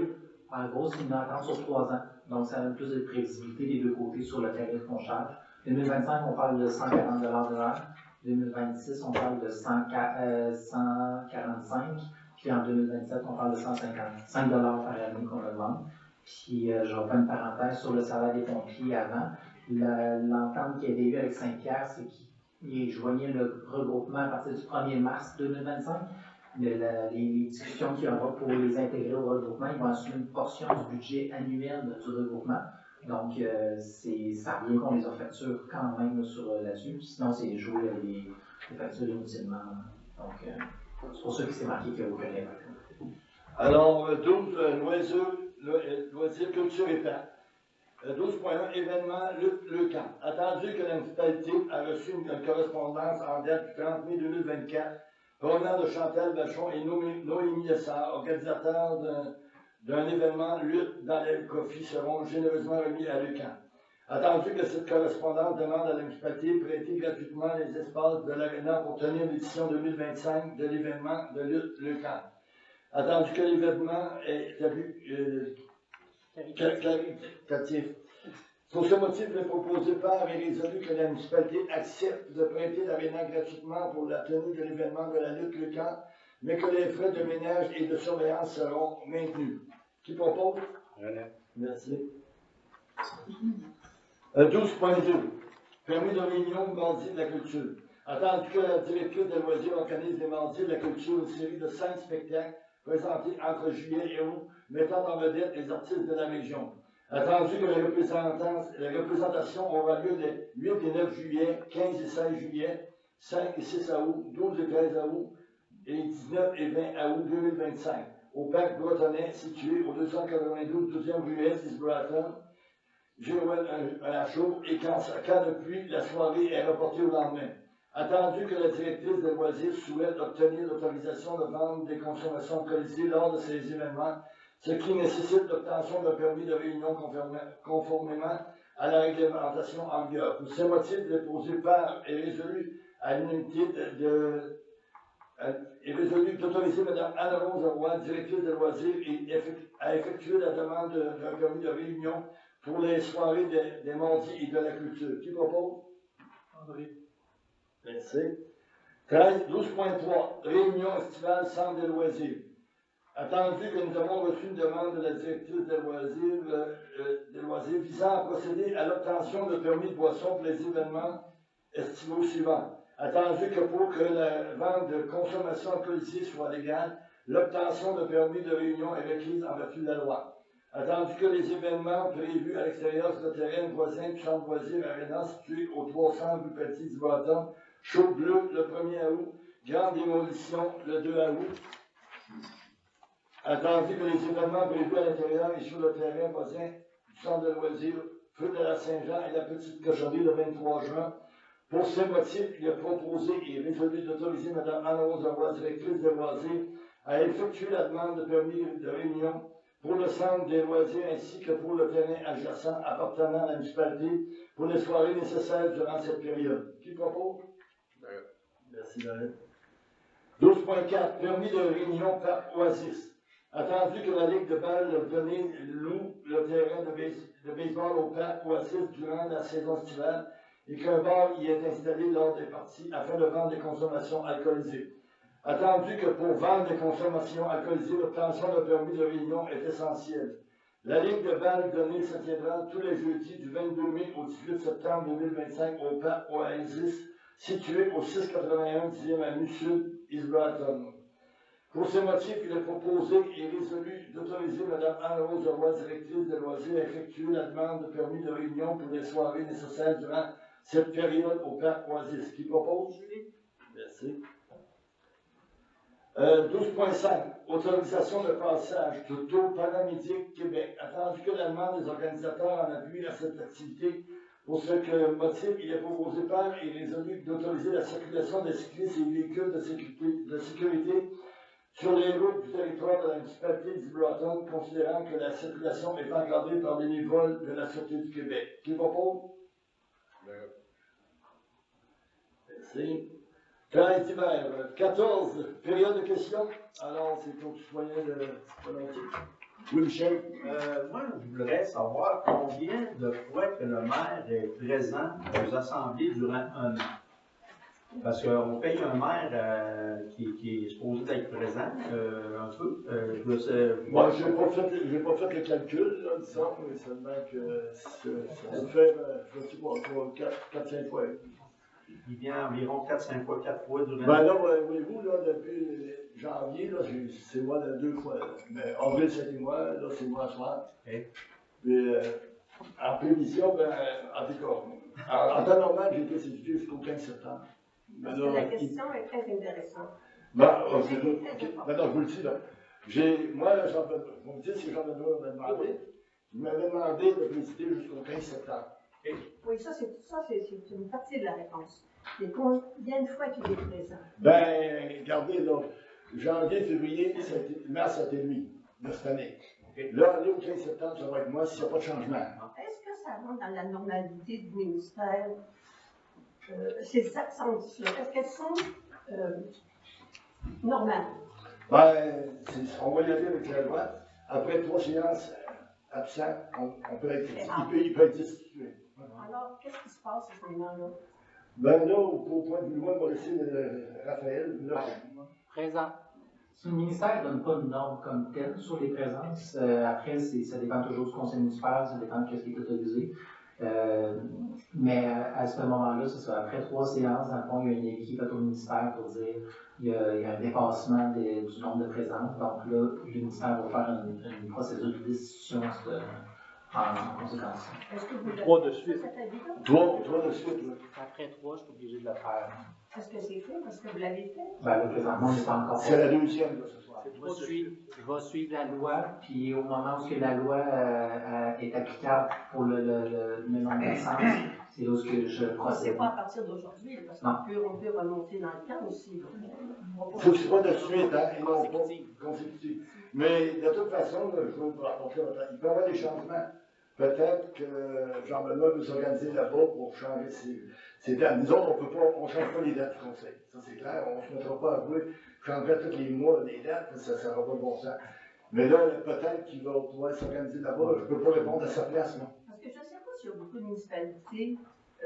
En gros, c'est une entente sur 3 ans. Donc, ça donne plus de prévisibilité des deux côtés sur le tarif qu'on charge. 2025, on parle de 140 de l'heure. 2026, on parle de 145. Puis en 2027, on parle de 155 par année qu'on demande. Puis, je refais une parenthèse sur le salaire des pompiers avant. L'entente qui a été eue avec Saint-Pierre, c'est qu'il joignait le regroupement à partir du 1er mars 2025. Mais les discussions qu'il y aura pour les intégrer au regroupement, ils vont assumer une portion du budget annuel du regroupement. Donc, ça revient qu'on les facture quand même là-dessus. Sinon, c'est jouer avec les factures inutilement. Donc, c'est pour ça que c'est marqué qu'il n'y a aucun impact.
Alors, 12, loisirs, culture et temps. 12.1, événement, le camp. Attendu que la municipalité a reçu une correspondance en date du 30 mai 2024 provenant de Chantal Vachon et Noémie Lessard, organisateurs d'un événement lutte dans les profits seront généreusement remis à Lucan. Attendu que cette correspondance demande à la municipalité de prêter gratuitement les espaces de l'aréna pour tenir l'édition 2025 de l'événement de lutte Lucan. Attendu que l'événement est caritatif. Pour ce motif, le proposé par est résolu que la municipalité accepte de prêter l'aréna gratuitement pour la tenue de l'événement de la lutte Lucan, mais que les frais de ménage et de surveillance seront maintenus. Qui propose? Merci. 12.2. Permis de réunion mardi de la culture. Attendu que la directrice des loisirs organise les mardis de la culture une série de 5 spectacles présentés entre juillet et août, mettant en vedette les artistes de la région. Attendu que les représentations aura lieu les 8 et 9 juillet, 15 et 16 juillet, 5 et 6 août, 12 et 13 août et 19 et 20 août 2025 au parc bretonnais situé au 292 12e rue Est d'Isbroughton. Joël un chaud et quand de pluie, la soirée est reportée au lendemain. Attendu que la directrice des loisirs souhaite obtenir l'autorisation de vendre des consommations alcoolisées lors de ces événements, ce qui nécessite l'obtention d'un permis de réunion conformément à la réglementation en vigueur. Pour ces motifs, déposé par et résolu à l'unanimité est résolu d'autoriser Mme Anne-Rose Roy, directrice des loisirs, à effectuer la demande d'un permis de réunion pour les soirées des mardis et de la culture. Qui propose?
André.
Merci. 12.3. Réunion estivale Centre des loisirs. Attendu que nous avons reçu une demande de la directrice des loisirs visant à procéder à l'obtention de permis de boisson pour les événements estivaux suivants. Attendu que pour que la vente de consommation alcoolisée soit légale, l'obtention de permis de réunion est requise en vertu de la loi. Attendu que les événements prévus à l'extérieur sur le terrain voisin du centre loisir Arena situé au 300 rue Petit du Bâton, Chaud Bleu le 1er août, grande démolition le 2 août. Attendu que les événements prévus à l'intérieur et sur le terrain voisin du centre de loisirs Feu de la Saint-Jean et la Petite Cochonnerie le 23 juin. Pour ce motif, il est proposé et résolu d'autoriser Mme Anne-Rose Roy, directrice des loisirs, à effectuer la demande de permis de réunion pour le centre des loisirs ainsi que pour le terrain adjacent appartenant à la municipalité pour les soirées nécessaires durant cette période. Qui propose? Merci, David. 12.4. Permis de réunion par Oasis. Attendu que la Ligue de balle loue le terrain de baseball au parc Oasis durant la saison estivale et qu'un bar y est installé lors des parties afin de vendre des consommations alcoolisées. Attendu que pour vendre des consommations alcoolisées, l'obtention de permis de réunion est essentielle. La Ligue de balle donnée se tiendra tous les jeudis du 22 mai au 18 septembre 2025 au parc Oasis, situé au 681 10e avenue Sud, East Bratton. Pour ce motif, il est proposé et résolu d'autoriser Mme Anne-Rose Roy, directrice des loisirs, à effectuer la demande de permis de réunion pour les soirées nécessaires durant cette période au parc Oasis. Qui propose? Merci. 12.5. Autorisation de passage de Tour Paramédic Québec. Attendu que la demande des organisateurs en appui à cette activité, pour ce que motif, il est proposé par et résolu d'autoriser la circulation des cyclistes et véhicules de sécurité sur les routes du territoire de la municipalité d'Iblaton, considérant que la circulation est encadrée par les bénévoles de la Sûreté du Québec. Qui propose? Merci. 13 d'hiver. 14. Période de questions. Alors, c'est au citoyen de volonté. Oui, Michel.
Moi, je voudrais savoir combien de fois que le maire est présent aux assemblées durant un an. Parce qu'on paye un maire qui est supposé être présent un peu.
Moi, je n'ai pas fait le calcul, là, disons, mais seulement que ça se fait, je ne sais pas, 4-5 fois.
Il vient environ 4 fois durant
ben là, voyez-vous, là, depuis janvier, là, c'est moi 2 fois. Là. Mais avril, c'était moi, là, c'est moi à soir. Okay. Puis, en prévision, ben, en tout cas, en temps normal, j'ai été séduit jusqu'au 15 septembre.
Parce que la question est très intéressante.
Non, je vous le dis, là. Moi, là, vous me dites si Jean-Benoît m'a demandé. Il m'avait demandé de présider jusqu'au 15 septembre.
Oui, ça, c'est une partie de la réponse. Mais combien de fois tu es présent?
Ben, regardez, là, janvier, février, mars, c'était lui, de cette année. Là, aller au 15 septembre, ça va être moi s'il n'y a pas de changement.
Est-ce que ça rentre dans la normalité du ministère? Ces absences-là, est-ce qu'elles sont normales?
Ben, on va y aller avec la loi. Après 3 séances absentes, il peut être destitué.
Alors, qu'est-ce qui se passe à ce moment-là?
Ben là, au point de vue loi, on va laisser Raphaël. Là.
Présent. Si le ministère ne donne pas de normes comme telles sur les présences, après, ça dépend toujours du conseil municipal, ça dépend de ce qui est autorisé. Mais à ce moment-là, c'est ça. Après 3 séances, dans le fond, il y a une équipe au ministère pour dire qu'il y a un dépassement du nombre de présences. Donc là, le ministère va faire une procédure de destitution en conséquence.
Est-ce que vous
3 de suite.
3 de suite, oui.
Après 3, je suis obligé de le faire.
Est-ce que c'est fait? Est-ce que vous l'avez fait?
Ben là, présentement, on n'est pas encore fait.
C'est la deuxième, là, ce soir.
Je vais suivre la loi, puis au moment où la loi est applicable pour le nombre de naissances, c'est là où je procède.
C'est pas à partir d'aujourd'hui, parce qu'on peut remonter dans le temps aussi.
Il faut que ce soit de suite, hein, et non pas consécutif. Mais de toute façon, je veux vous rapporter, il peut y avoir des changements. Peut-être que Jean-Benoît veut s'organiser là-bas pour changer ses dates. Nous autres, on ne change pas les dates du conseil. Ça, c'est clair. On ne se mettra pas à jouer. Je changerai tous les mois les dates, ça ne sera pas de bon sens. Mais là, peut-être qu'il va pouvoir s'organiser là-bas. Je ne peux pas répondre à sa place, non.
Parce que je ne sais pas s'il y a beaucoup de municipalités,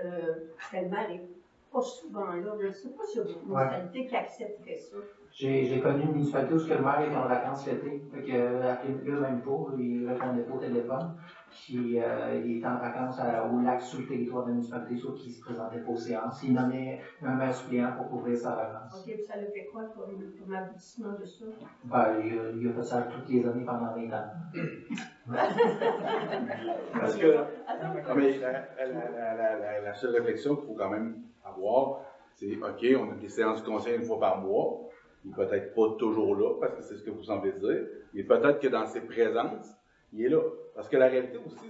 le maire n'est pas souvent là. Je ne sais pas s'il y a beaucoup de municipalités qui accepteraient ça.
J'ai connu une municipalité où le maire était en vacances l'été, fait que appelé le même jour, il ne répondait pas au téléphone. qui il était en vacances au lac sur le territoire de la municipalité, sauf qu'il ne se présentait pas aux séances. Il nommait un maire suppléant pour couvrir sa vacance.
OK, puis ça le fait quoi comme aboutissement de ça?
Ben, il a fait ça toutes les années pendant 20 ans.
Parce que mais la seule réflexion qu'il faut quand même avoir, c'est OK, on a des séances du conseil une fois par mois. Il n'est peut-être pas toujours là, parce que c'est ce que vous semblez dire. Et peut-être que dans ses présences, il est là. Parce que la réalité aussi,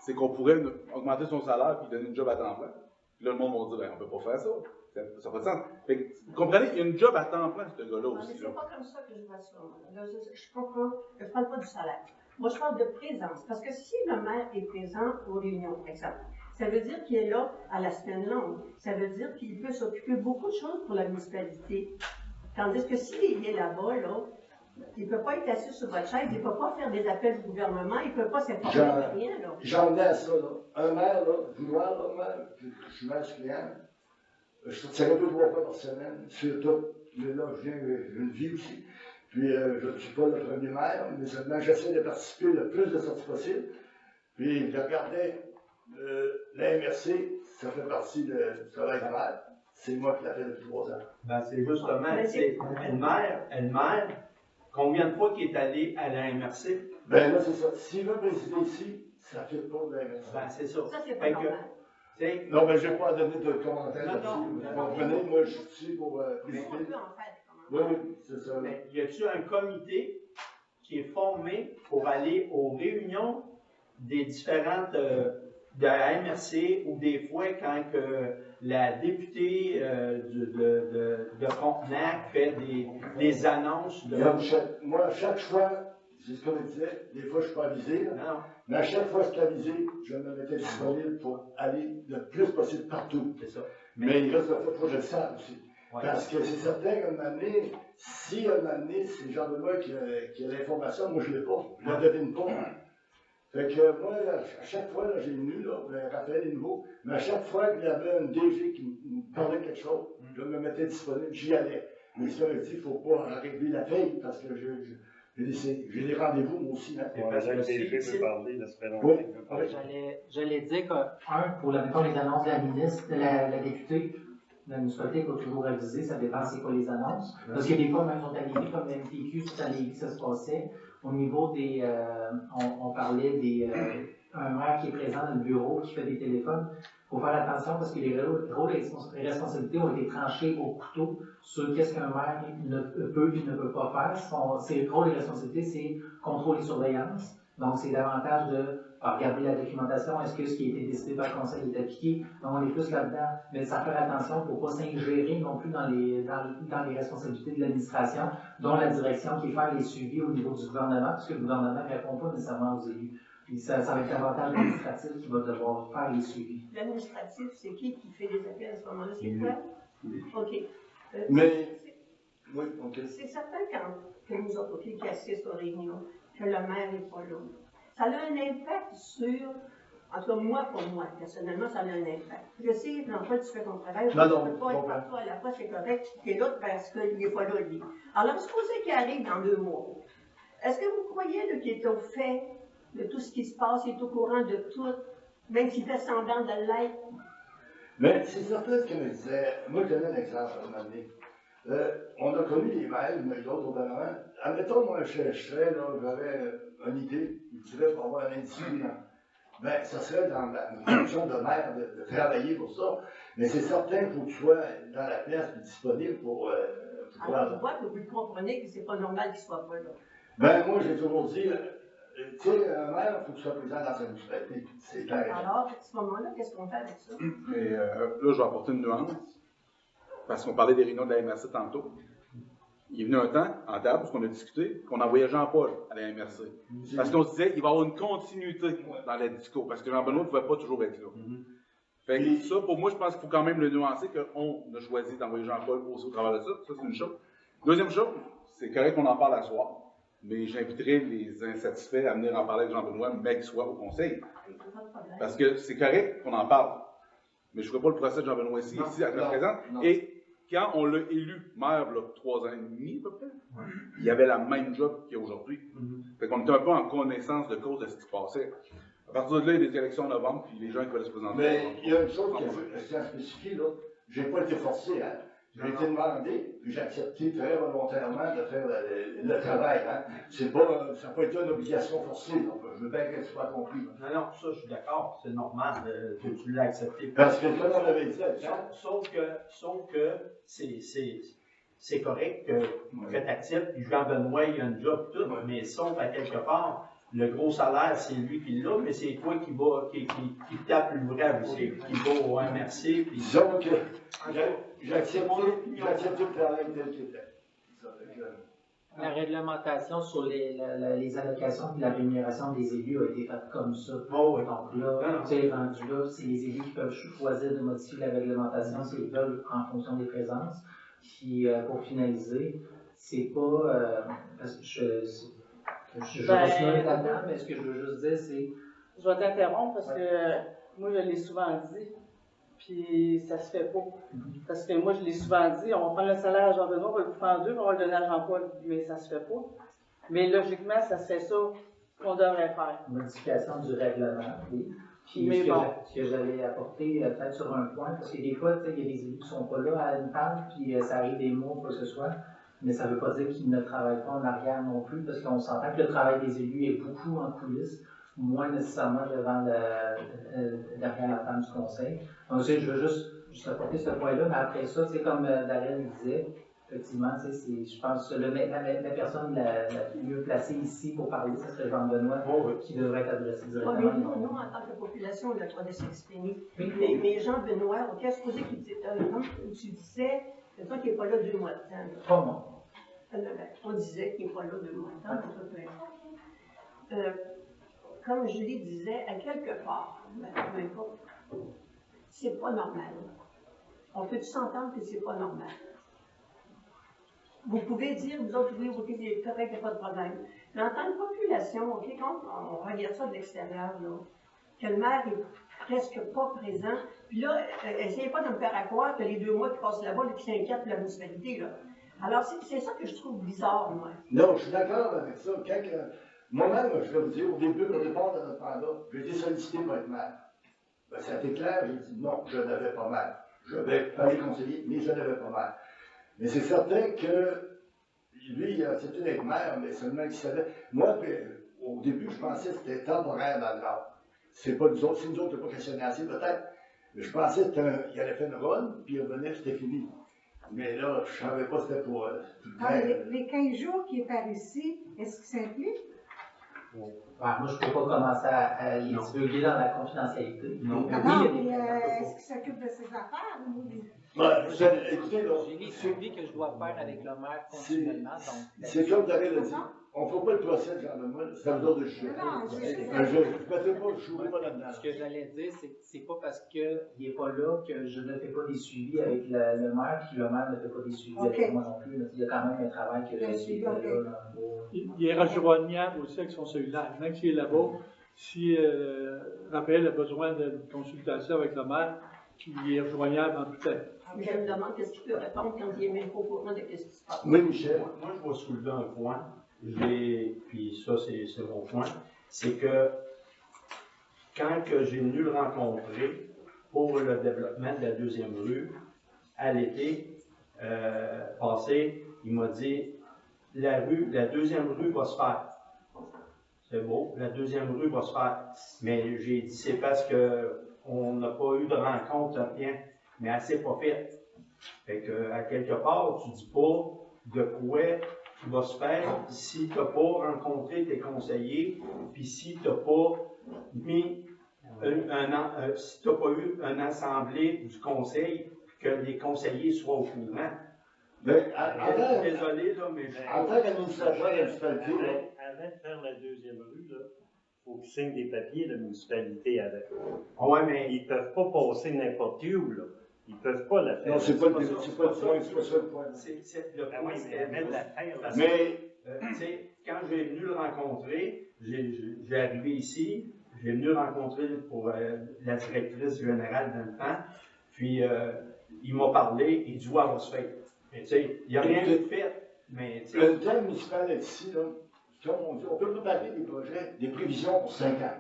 c'est qu'on pourrait augmenter son salaire et donner une job à temps plein. Puis là, le monde va dire, on ne peut pas faire ça. Ça n'a pas de sens. Fait que, vous comprenez, il y a une job à temps plein, ce gars-là aussi.
Mais c'est pas comme ça que je vois ça. Là, je comprends. Je ne parle pas du salaire. Moi, je parle de présence. Parce que si le maire est présent aux réunions, par exemple, ça veut dire qu'il est là à la semaine longue. Ça veut dire qu'il peut s'occuper de beaucoup de choses pour la municipalité. Tandis que s'il est là-bas, là, il ne peut pas être assis sur votre chaise, il ne peut pas faire des appels du gouvernement, il ne peut pas s'informer de rien.
J'en venais à ça. Là. Un maire, là, vouloir, là, je suis maire suppléant, je sortirais 2 ou 3 fois par semaine, sur tout. Mais là, j'ai une vie aussi. Puis, je ne suis pas le premier maire, mais seulement j'essaie de participer le plus de sorties possible. Puis, je regardais la MRC, ça fait partie du travail de maire. C'est moi qui l'ai fait depuis 3 ans.
Ben, c'est justement, c'est une mère, combien de fois qu'il est allé à la MRC?
Ben là, c'est ça. S'il veut présider ici, ça fait pas de la MRC.
Ben, c'est ça.
Ça, c'est pas normal.
Non, mais je n'ai pas à donner de commentaires là-dessus. Vous comprenez, moi, je suis ici pour présider.
On peut en faire des commentaires.
Oui, c'est ça.
Mais y a-t-il un comité qui est formé pour aller aux réunions des différentes de la MRC ou des fois quand la députée de Frontenac fait des annonces de...
Moi, à chaque fois, c'est ce qu'on me disait, des fois je ne suis pas avisé, mais à chaque fois que je suis avisé, je me mettais disponible pour aller le plus possible partout.
C'est ça.
Mais il reste il faut que je le sache aussi.
Ouais.
Parce que c'est certain qu'à un moment donné, si à un moment donné, c'est le genre de moi qui a l'information, moi je ne l'ai pas, je ne la devine pas. Fait que moi, à chaque fois, là, j'ai venu, là, Raphaël est nouveau, mais à chaque fois qu'il y avait un DG qui me parlait de quelque chose, je me mettais disponible, j'y allais. Mais ça veut dire qu'il ne faut pas régler la veille, parce que j'ai des rendez-vous, moi aussi. Hein.
Parce que le DG veut parler, ça fait longtemps.
Oui.
J'allais dire que, pour mettons, les annonces de la ministre, de la députée, la municipalité va toujours aviser, ça dépend c'est quoi les annonces. Parce que des fois, même sont arrivés comme le MTQ, c'est à Lévis que ça se passait. Au niveau des, on parlait un maire qui est présent dans le bureau, qui fait des téléphones. Il faut faire attention parce que les rôles et responsabilités ont été tranchés au couteau sur qu'est-ce qu'un maire peut et ne peut pas faire. Ses rôles et responsabilités, c'est contrôle et surveillance. Donc, c'est davantage de regarder la documentation, est-ce que ce qui a été décidé par le conseil est appliqué? Donc, on est plus là-dedans. Mais ça faire attention pour ne pas s'ingérer non plus dans les responsabilités de l'administration, dont la direction qui est faire les suivis au niveau du gouvernement, parce que le gouvernement ne répond pas nécessairement aux élus. Et ça va être davantage l'administratif qui va devoir faire les suivis.
L'administratif, c'est qui fait les appels à ce moment-là? C'est quoi? OK.
Mais, oui, OK.
C'est certain que nous autres, qui assistent aux réunions, que le maire n'est pas là. Ça a un impact sur, en tout cas moi, pour moi, personnellement, ça a un impact. Je sais, l'emploi, tu fais ton travail, tu ne peux pas être partout à la fois, c'est correct, tu es là parce qu'il n'est pas là, lui. Alors, supposez qu'il arrive dans 2 mois. Est-ce que vous croyez qu'il est au fait de tout ce qui se passe, il est au courant de tout, même s'il fait semblant de l'être?
Mais c'est certain ce qu'il me disait. Moi, je donne un exemple à un moment donné. On a connu les maires, mais d'autres au gouvernement. Admettons, moi, je serais, là, j'avais une idée, je dirais pour avoir un indiscipline. Ben, ça serait dans ma fonction de maire de travailler pour ça. Mais c'est certain qu'il faut que tu sois dans la place et disponible pour
alors, je vois que vous comprenez que c'est pas normal qu'il soit pas là.
Ben, moi, j'ai toujours dit, tu sais, un maire, il faut que tu sois présent dans sa municipalité. C'est clair.
Alors, à ce moment-là, qu'est-ce qu'on fait avec ça?
Et là, je vais apporter une nuance, parce qu'on parlait des réunions de la MRC tantôt. Il est venu un temps, en table, parce qu'on a discuté, qu'on envoyait Jean-Paul à la MRC. Parce qu'on se disait qu'il va y avoir une continuité dans le discours, parce que Jean-Benoît ne pouvait pas toujours être là. Fait que ça, pour moi, je pense qu'il faut quand même le nuancer, qu'on a choisi d'envoyer Jean-Paul aussi au travers de ça. Ça, c'est une chose. Deuxième chose, c'est correct qu'on en parle à soir, mais j'inviterai les insatisfaits à venir en parler avec Jean-Benoît, mais qu'il soit au conseil. Parce que c'est correct qu'on en parle. Mais je ne ferai pas le procès de Jean-Benoît ici, à la présente. Et quand on l'a élu maire, là, 3 ans et demi, à peu près, il avait la même job qu'il y a aujourd'hui. Fait qu'on était un peu en connaissance de cause de ce qui se passait. À partir de là, il y a des élections en novembre, puis les gens qui veulent se présenter.
Mais il y a une chose que je tiens à spécifier, là. J'ai pas été forcé, hein. J'ai été demandé, puis j'ai accepté très volontairement de faire le travail, hein. C'est pas, ça n'a pas été une obligation forcée, donc je veux bien qu'elle soit compris.
Non, ça, je suis d'accord, c'est normal que tu l'aies accepté.
Parce que comme on avait dit,
sauf que c'est correct que tu acceptes, puis Jean-Benoît, il a un job, tout, mais sauf à quelque part, le gros salaire, c'est lui qui l'a, mais c'est toi qui tape l'ouvrage aussi, qui va au MRC. Puis...
Disons que j'accepte le travail tel qu'il était.
La réglementation sur les allocations et la rémunération des élus a été faite comme ça.
Oh, oui.
Donc là, tu sais, rendu là, c'est les élus qui peuvent choisir de modifier la réglementation s'ils veulent en fonction des présences. Puis pour finaliser, c'est pas. Parce que je reste là-dedans, mais ce que je veux juste dire, c'est.
Je vais t'interrompre parce que moi, je l'ai souvent dit, puis ça se fait pas. Parce que moi, je l'ai souvent dit, on va prendre le salaire à Jean-Benoît, on va le couper en deux, puis on va le donner à Jean-Paul, mais ça se fait pas. Mais logiquement, ça serait ça qu'on devrait faire.
Modification du règlement, oui. Puis
mais
ce que j'allais apporter peut-être sur un point, parce que des fois, il y a des élus qui ne sont pas là à une table, puis ça arrive des mots, quoi que ce soit, mais ça ne veut pas dire qu'ils ne travaillent pas en arrière non plus, parce qu'on s'entend que le travail des élus est beaucoup en coulisses, moins nécessairement derrière la table du conseil. Donc, je veux juste apporter ce point-là, mais après ça, c'est comme Darrell disait, effectivement, je pense que la personne la mieux placée ici pour parler, ce serait Jean-Benoît, qui devrait être adressé directement.
Mais nous, en tant que population, on a le droit de s'exprimer. Mais Jean-Benoît, OK, supposé qu'il disait, tu disais, quelqu'un qui n'est pas là 2 mois de temps.
Comment?
On disait qu'il n'est pas là 2 mois de temps, donc peu importe. Comme Julie disait, à quelque part, peu importe, c'est pas normal. On peut s'entendre que c'est pas normal. Vous pouvez dire, vous autres, oui, ok, c'est correct, il n'y a pas de problème. Mais en tant que population, ok, quand on regarde ça de l'extérieur, là, que le maire est presque pas présent, puis là, essayez pas de me faire croire que les 2 mois qui passent là-bas, qui s'inquiètent pour la municipalité, là. Alors, c'est ça que je trouve bizarre, moi.
Non, je suis d'accord avec ça. Moi-même, je vais vous dire, au début, au départ de notre mandat, j'ai été sollicité pour être maire. Ben, ça a été clair, j'ai dit non, je n'avais pas maire. Je vais aller conseiller, mais je n'avais pas maire. Mais c'est certain que lui, il a accepté d'être maire, mais seulement qu'il savait. Moi, au début, je pensais que c'était temporaire dans le Nord. C'est pas nous autres, si nous autres, pas questionné assez, peut-être. Mais je pensais qu'il allait faire une run, puis il revenait, c'était fini. Mais là, je ne savais pas c'était pour tout le temps.
Les 15 jours qu'il est par ici, est-ce qu'il s'implique?
Ouais, moi, je ne peux pas commencer à les divulguer dans la confidentialité.
Non, mais est-ce qu'il s'occupe de ses affaires?
Écoutez,
j'ai les suivis que je dois faire avec le maire continuellement.
C'est comme Darrell l'a dit. On ne fait pas le procès de Jean-Benoît, c'est à vous de juger. Je ne jouerai pas là-dedans.
Ce que j'allais dire, c'est que c'est pas parce qu'il n'est pas là que je ne fais pas des suivis avec le maire, puis le maire ne fait pas des suivis avec moi non plus. Il y a quand même un travail que je suis là.
Il est rejoignable aussi avec son cellulaire. Même s'il est là-bas, si Raphaël a besoin de consultation avec le maire, il est rejoignable en tout temps.
Je me demande qu'est-ce qu'il peut répondre quand il est même pas au courant de ce qui se passe.
Oui, Michel.
Moi, je vais soulever un point. Puis ça, c'est mon point. C'est que quand j'ai venu le rencontrer pour le développement de la 2e rue, à l'été passé, il m'a dit la 2e rue va se faire. C'est beau, la 2e rue va se faire. Mais j'ai dit c'est parce qu'on n'a pas eu de rencontre, rien, mais assez pas fait. Fait que, à quelque part, tu dis pas de quoi qui va se faire si tu n'as pas rencontré tes conseillers, puis si tu n'as pas mis si tu n'as pas eu une assemblée du conseil, que les conseillers soient au courant. Désolé, là, mais
en tant qu'administrateur de la municipalité,
avant de faire la 2e rue, il faut qu'ils signent des papiers de municipalité avec.
Ouais, mais
ils ne peuvent pas passer n'importe où, là. Ils ne peuvent pas la faire.
Non, c'est pas le point, c'est pas ça le point.
C'est le point,
oui, mais avant de la faire, là.
Mais, tu sais, quand j'ai venu le rencontrer, j'ai arrivé ici, j'ai venu le rencontrer pour la directrice générale dans le temps, puis il m'a parlé, il dit, ouais, on se fait. Mais tu sais, il n'y a rien de fait. Mais tu sais.
Le thème municipal est ici, là, comme on dit, on peut préparer des projets, des prévisions pour 5 ans.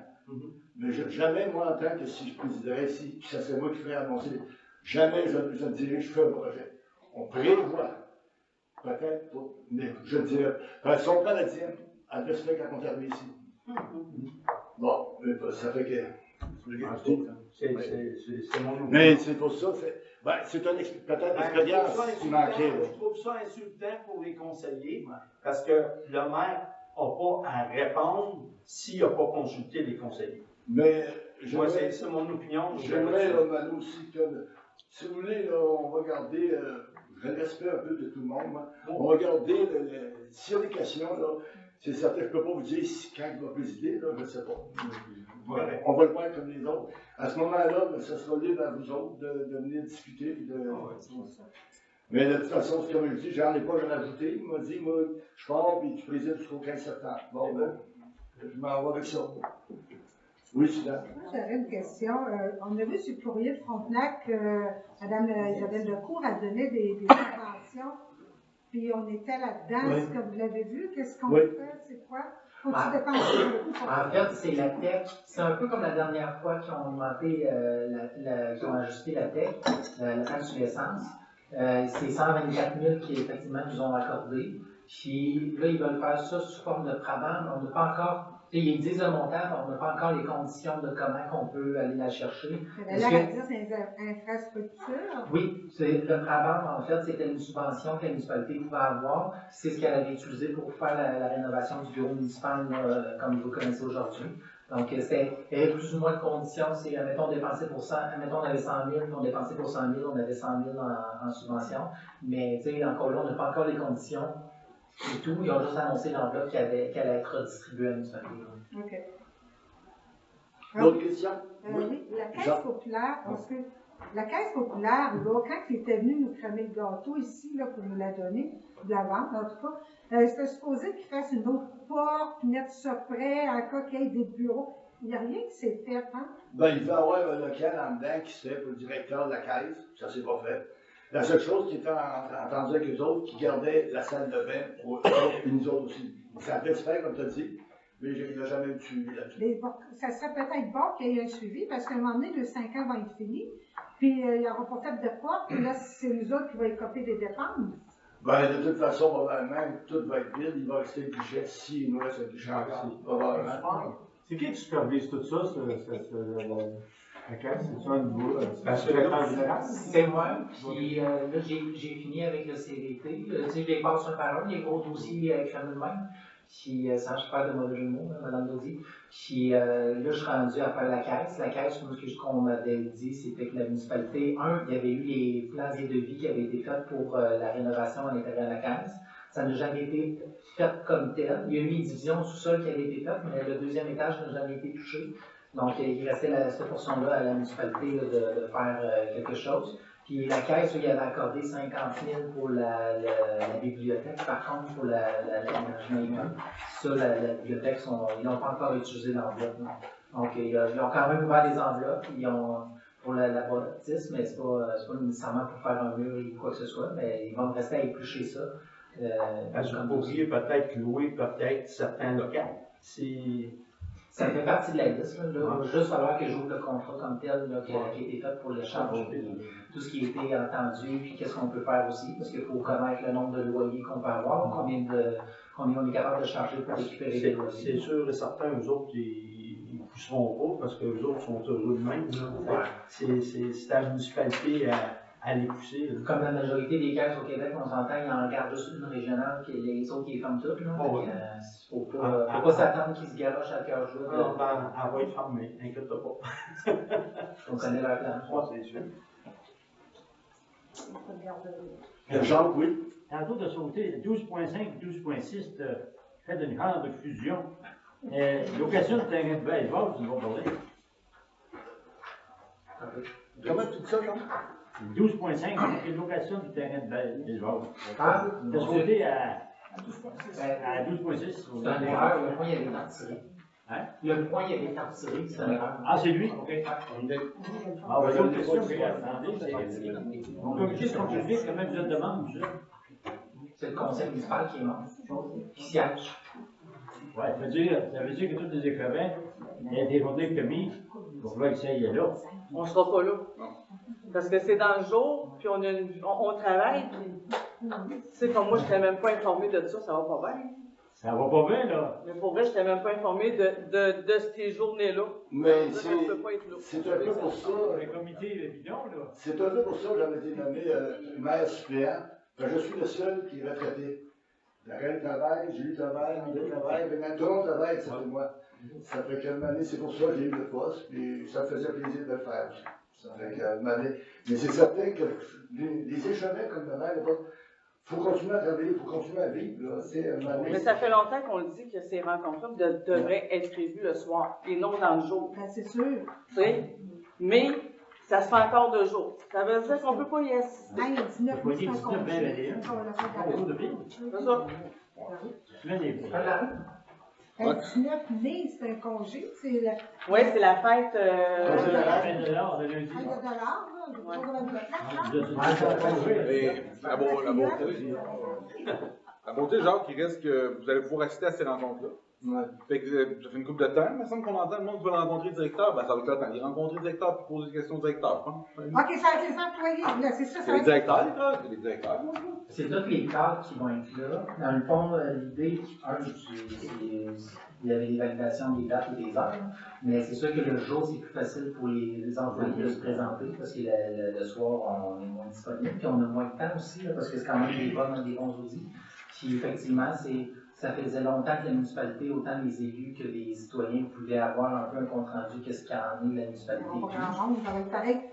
Mais jamais, moi, en tant que si je présiderais ici, puis ça serait moi qui ferais annoncer, jamais je dirais je fais un projet. On prévoit. Peut-être pas, mais je dirais. Si on prend la tienne, elle doit se faire quand on termine ici. Bon, ça fait que.
C'est mon opinion.
Mais c'est pour ça, c'est peut-être l'expérience qui manquait.
Je trouve ça insultant pour les conseillers, parce que le maire n'a pas à répondre s'il n'a pas consulté les conseillers.
Mais
moi, c'est mon opinion.
J'aimerais, Manu, aussi, que, si vous voulez, là, on va garder, je respecte un peu de tout le monde, moi. On va garder, s'il y a des questions, là, c'est certain, je ne peux pas vous dire quand il va présider, là, je ne sais pas. Ouais. On va le voir comme les autres. À ce moment-là, ce sera libre à vous autres de venir discuter. Mais de toute façon, comme je dis, j'en ai pas rien ajouté. Il m'a dit, moi, je pars, puis tu présides jusqu'au 15 septembre. Bon, ben, je m'en vais avec ça. Oui, Suzanne.
Moi, j'avais une question. On a vu sur le courrier de Frontenac que Mme Isabelle Lecourt a donné des subventions, puis on était là-dedans.
Oui.
Est-ce que vous l'avez vu? Qu'est-ce qu'on
Oui.
fait? C'est quoi? Faut-tu dépenser beaucoup?
En fait, c'est la tech. C'est un peu comme la dernière fois qu'ils ont augmenté, qu'ils ont ajusté la tech, la taxe sur l'essence. C'est 124 000 qui, effectivement, nous ont accordé. Puis là, ils veulent faire ça sous forme de prabande. On n'a pas encore. Ils disent le montant, mais on n'a pas encore les conditions de comment on peut aller la chercher.
Mais là, à dire, c'est une infrastructure.
Oui, le prabande, en fait, c'était une subvention que la municipalité pouvait avoir. C'est ce qu'elle avait utilisé pour faire la rénovation du bureau municipal, comme vous connaissez aujourd'hui. Donc, il y avait plus ou moins de conditions. C'est, admettons, on dépensait pour 100, admettons, on avait 100 000, on dépensait pour 100 000, on avait 100 000 en subvention. Mais, tu sais, encore là, on n'a pas encore les conditions et tout. Ils ont juste annoncé l'enveloppe qui allait être redistribuée à la municipalité.
OK.
D'autres questions?
Oui, la Caisse populaire, parce que la Caisse populaire, là, quand il était venu nous cramer le gâteau ici, là, pour nous la donner, de la vendre, en tout cas, c'était supposé qu'il fasse une autre porte, mettre ça prêt, en cas qu'il y ait des bureaux. Il n'y a rien qui s'est fait, hein?
Ben, il devait y avoir un local en dedans qui se fait pour le directeur de la caisse. Ça, c'est pas fait. La seule chose qui était entendue avec eux autres, qui gardaient la salle de bain pour eux autres et nous autres aussi. Ça devait se faire, comme tu as dit, mais il n'a jamais eu de suivi là-dessus.
Ça serait peut-être bon qu'il y ait un suivi, parce qu'à un moment donné, le 5 ans va être fini, puis il n'y aura pas fait de porte, puis là, c'est nous autres qui va écoper des dépenses.
Ben, de toute façon, probablement, tout va être vide, il va rester le budget si il nous reste un budget encore. Probablement.
C'est qui supervise tout ça, la caisse? C'est-tu un nouveau secrétaire général?
C'est moi, puis là, j'ai fini avec le CDT. Tu sais, je les passe un par un, les gros dossiers crament de même. Puis, sans je faire de mauvais jeu de mots, Mme Daudy. Puis là, je suis rendu à faire la caisse. La caisse, ce qu'on m'avait dit, c'était que la municipalité, il y avait eu les plans et devis qui avaient été faits pour la rénovation à l'intérieur de la caisse. Ça n'a jamais été fait comme tel. Il y a eu les divisions au sous-sol qui avaient été faites, mais le deuxième étage n'a jamais été touché. Donc, il restait cette portion-là à la municipalité de faire quelque chose. Puis la caisse, il avait accordé 50 000 pour la bibliothèque. Par contre, pour l'aménagement, ça, la bibliothèque, ils n'ont pas encore utilisé l'enveloppe. Donc, ils ont quand même ouvert les enveloppes. Ils ont, pour la bâtisse, mais c'est pas nécessairement pour faire un mur ou quoi que ce soit, mais ils vont rester à éplucher ça.
Vous pourriez peut-être louer certains locaux.
Ça fait partie de la liste. Il va juste falloir que j'ouvre le contrat comme tel qui a été fait pour l'échange, tout ce qui a été entendu, puis qu'est-ce qu'on peut faire aussi, parce qu'il faut connaître le nombre de loyers qu'on peut avoir, combien on est capable de charger pour récupérer les loyers.
C'est sûr et certain, eux autres, ils ne pousseront pas, parce qu'eux autres sont heureux de même. C'est à la municipalité à les pousser.
Comme la majorité des caisses au Québec, on s'entend, ils en gardent juste une régionale, puis les autres, ils les ferment toutes. Il ne faut pas s'attendre qu'ils se garochent à cœur joie.
Elle va être fermée, inquiète-toi pas.
On connaît leur plan.
C'est sûr.
Jacques, oui.
Tantôt de sauter 12.5 et 12.6, fait une grande fusion. Location de terrain de baseball, tu nous vas parler.
Comment tu dis ça, Jean?
12.5, c'est location du terrain de baseball. Tu as sauté à 12.6.
C'est une erreur, moi, il y avait une tirée.
Hein?
Le point, il avait été retiré, c'est une erreur.
Ah, c'est lui? OK. Ah, ben, l'autre question, c'est attendez, mon comité scientifique, comment vous êtes de membres, ça?
C'est le conseil municipal qui est membre, qui siège.
Ouais, ça veut dire que tous les écrivains, il y a des journées de commis, pour voir qu'ils est là.
On ne sera pas là. Parce que c'est dans le jour, puis on travaille, puis, tu sais, comme moi, je n'étais même pas informée de ça, ça va pas bien.
Ça va pas bien, là.
Mais pour vrai, je n'étais même pas informée de ces journées-là.
Mais
Ça,
c'est
je peux pas être là.
un peu pour ça.
Le comité bidon, là.
C'est un peu pour ça que j'avais été nommé maire suppléant. Je suis le seul qui est retraité. La reine travaille, Julie travaille, Miguel travaille, tout le monde travaille, excepté moi. Ça fait quelques années, c'est pour ça que j'ai eu le poste, puis ça me faisait plaisir de le faire. Ça fait quelques années. Mais c'est certain que les échelons comme le maire, il faut continuer à travailler, il faut continuer à vivre. Là,
mais ça fait longtemps qu'on le dit que ces rencontres-là devraient être prévues le soir et non dans le jour.
Ben, c'est sûr.
Tu sais? Mais ça se fait encore de jour. Ça veut dire qu'on ne peut pas y assister.
Ah, il y a 19
Vous voyez,
000
19 bien l'année,
C'est ça.
Ben, 19 mai, c'est un congé. C'est la...
Oui, c'est la fête.
C'est la fin de l'or de lundi.
$1 là.
Et la beauté, Jacques, il reste que vous allez pouvoir assister à ces rencontres-là. Fait que ça fait une couple de temps, il me semble qu'on entend le monde qui veut rencontrer le directeur. Ben, ça va être le temps. Il rencontrer le directeur et poser des questions au directeur. Hein?
OK, ça va être les employés. Là, c'est ça, ça va
Les
être...
directeurs, les directeurs.
C'est tous les cadres qui vont être là. Dans le fond, l'idée, il y avait des validations des dates et des heures, mais c'est sûr que le jour, c'est plus facile pour les employés de se présenter parce que le soir, on est moins disponible. Puis on a moins de temps aussi, là, parce que c'est quand même des bons outils. Puis effectivement, ça faisait longtemps que la municipalité, autant les élus que les citoyens, pouvaient avoir un peu un compte-rendu de ce qu'il en est de la municipalité.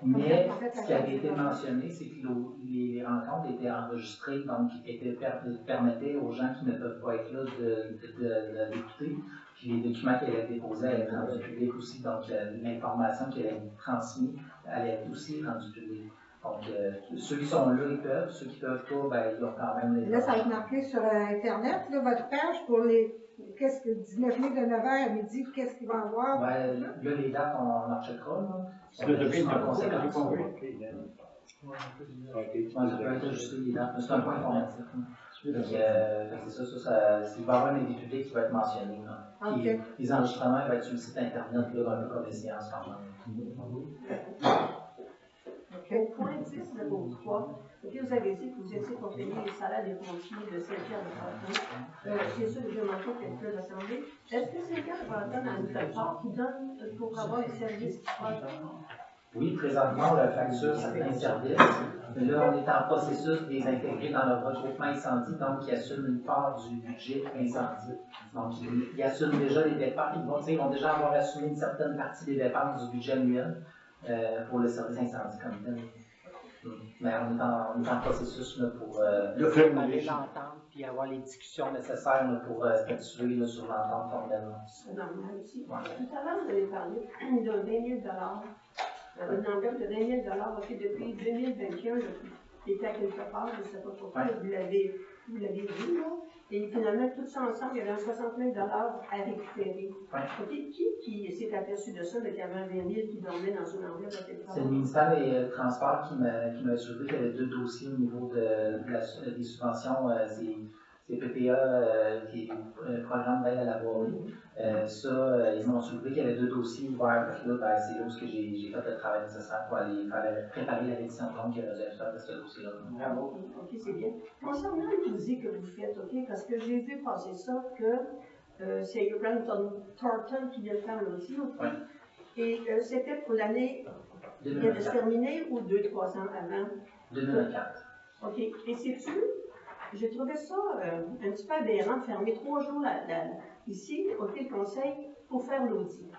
Mais ce qui avait été mentionné, c'est que les rencontres étaient enregistrées, donc permettaient aux gens qui ne peuvent pas être là de l'écouter. Puis les documents qu'elle a déposés allaient être rendus publics aussi, donc l'information qu'elle a transmise allait être aussi rendue publique. Donc, ceux qui sont là, ils peuvent. Ceux qui ne peuvent pas, ben, ils ont quand même les...
Là, ça va être marqué sur Internet, là, votre page pour les... Qu'est-ce que 19 mai de 9h à midi, qu'est-ce qu'il va y avoir?
Ben, là, les dates, on en checkera, là.
Ça doit devenir
en
une
conséquence.
conséquence.
Ça peut être ajusté les dates, mais c'est un point informatif. C'est ça, il va y avoir un avis public qui va être mentionné. Là. Puis, les enregistrements vont être sur le site Internet, là, un peu comme les séances quand même.
Au point 10 de vos 3, vous avez dit que vous étiez pour payer les salaires des pompiers de Saint-Pierre de Frontenac. C'est sûr que je m'en trouve quelque chose d'assemblée. Est-ce que Saint-Pierre de Frontenac a une plateforme qui donne pour avoir les services qui passent?
Oui, présentement, on a facture certains services. Mais là, on est en processus de les intégrer dans le regroupement incendie, donc qui assume une part du budget incendie. Donc, ils assument déjà les dépenses. Ils vont déjà avoir assumé une certaine partie des dépenses du budget annuel pour le service incendie comme tel. Mais on est en processus là, pour parler de l'entente puis avoir les discussions nécessaires là, pour statuer là, sur l'entente formelle.
C'est normal aussi. Ouais. Tout à l'heure, vous avez parlé de 20 000 une enveloppe de 20 000 okay, depuis 2021, il était à quelque part, je ne sais pas pourquoi, vous l'avez vu, là. Et finalement, tout ça ensemble, il y avait un 60 000 à récupérer. Okay, qui s'est aperçu de ça, qu'il y avait un 20 000 qui dormait dans une enveloppe à quelque part?
C'est le ministère des Transports qui m'a soulevé qu'il y avait 2 dossiers au niveau des subventions, c'est PPA, qui est le programme d'aide à la voirie. Ils m'ont soulevé qu'il y avait 2 dossiers ouverts. Là, ben, c'est là où j'ai fait le travail nécessaire pour aller préparer la révision de compte qui aurait dû faire de ce dossier-là.
Bravo. OK, c'est bien. Concernant le musique que vous faites, OK, parce que j'ai vu passer ça, que c'est Renton Thornton qui vient de faire aussi, OK? Oui. Et c'était pour l'année qui vient de se terminer ou 2-3 ans avant? 2024. OK. Et sais-tu? J'ai trouvé ça un petit peu aberrant de fermer 3 jours ici, au conseil, pour faire l'audit.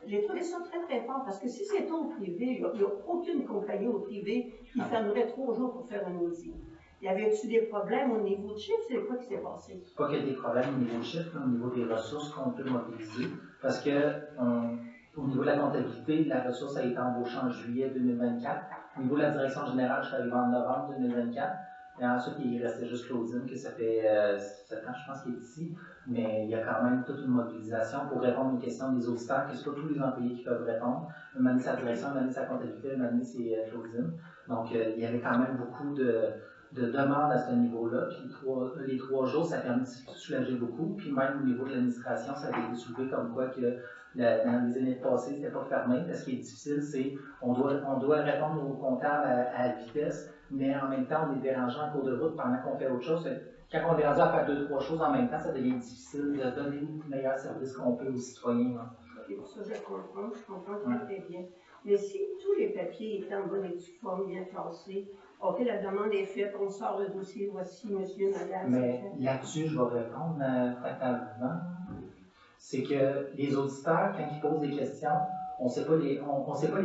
J'ai trouvé ça très très fort parce que si c'était au privé, il n'y a aucune compagnie au privé qui fermerait 3 jours pour faire un audit. Y avait-tu des problèmes au niveau de chiffre? C'est quoi qui s'est passé?
Pas qu'il y ait des problèmes au niveau de chiffre, mais au niveau des ressources qu'on peut mobiliser. Parce que au niveau de la comptabilité, la ressource a été embauchée en juillet 2024. Au niveau de la direction générale, je suis arrivé en novembre 2024. Et ensuite, il restait juste Claudine, que ça fait 7 ans, je pense, qu'il est ici. mais il y a quand même toute une mobilisation pour répondre aux questions des auditeurs, que ce soit tous les employés qui peuvent répondre. Une année, c'est la direction, une année, c'est la comptabilité, une année, c'est Claudine. Donc, il y avait quand même beaucoup de demandes à ce niveau-là. Puis les 3 jours, ça a permis de soulager beaucoup. Puis même au niveau de l'administration, ça a été soulevé comme quoi que dans les années passées, c'était pas fermé. Parce ce qui est difficile, c'est on doit répondre aux comptables à vitesse, mais en même temps, on est dérangeant en cours de route pendant qu'on fait autre chose. Quand on est rendu à faire 2-3 choses en même temps, ça devient difficile de donner le meilleur service qu'on peut aux citoyens. Hein.
Okay, ça, je comprends très bien. Mais si tous les papiers étaient en bonne et due forme, bien classés, OK, la demande est faite, on sort le dossier, voici monsieur, madame.
Mais là-dessus, je vais répondre avant. C'est que les auditeurs, quand ils posent des questions, on ne sait pas les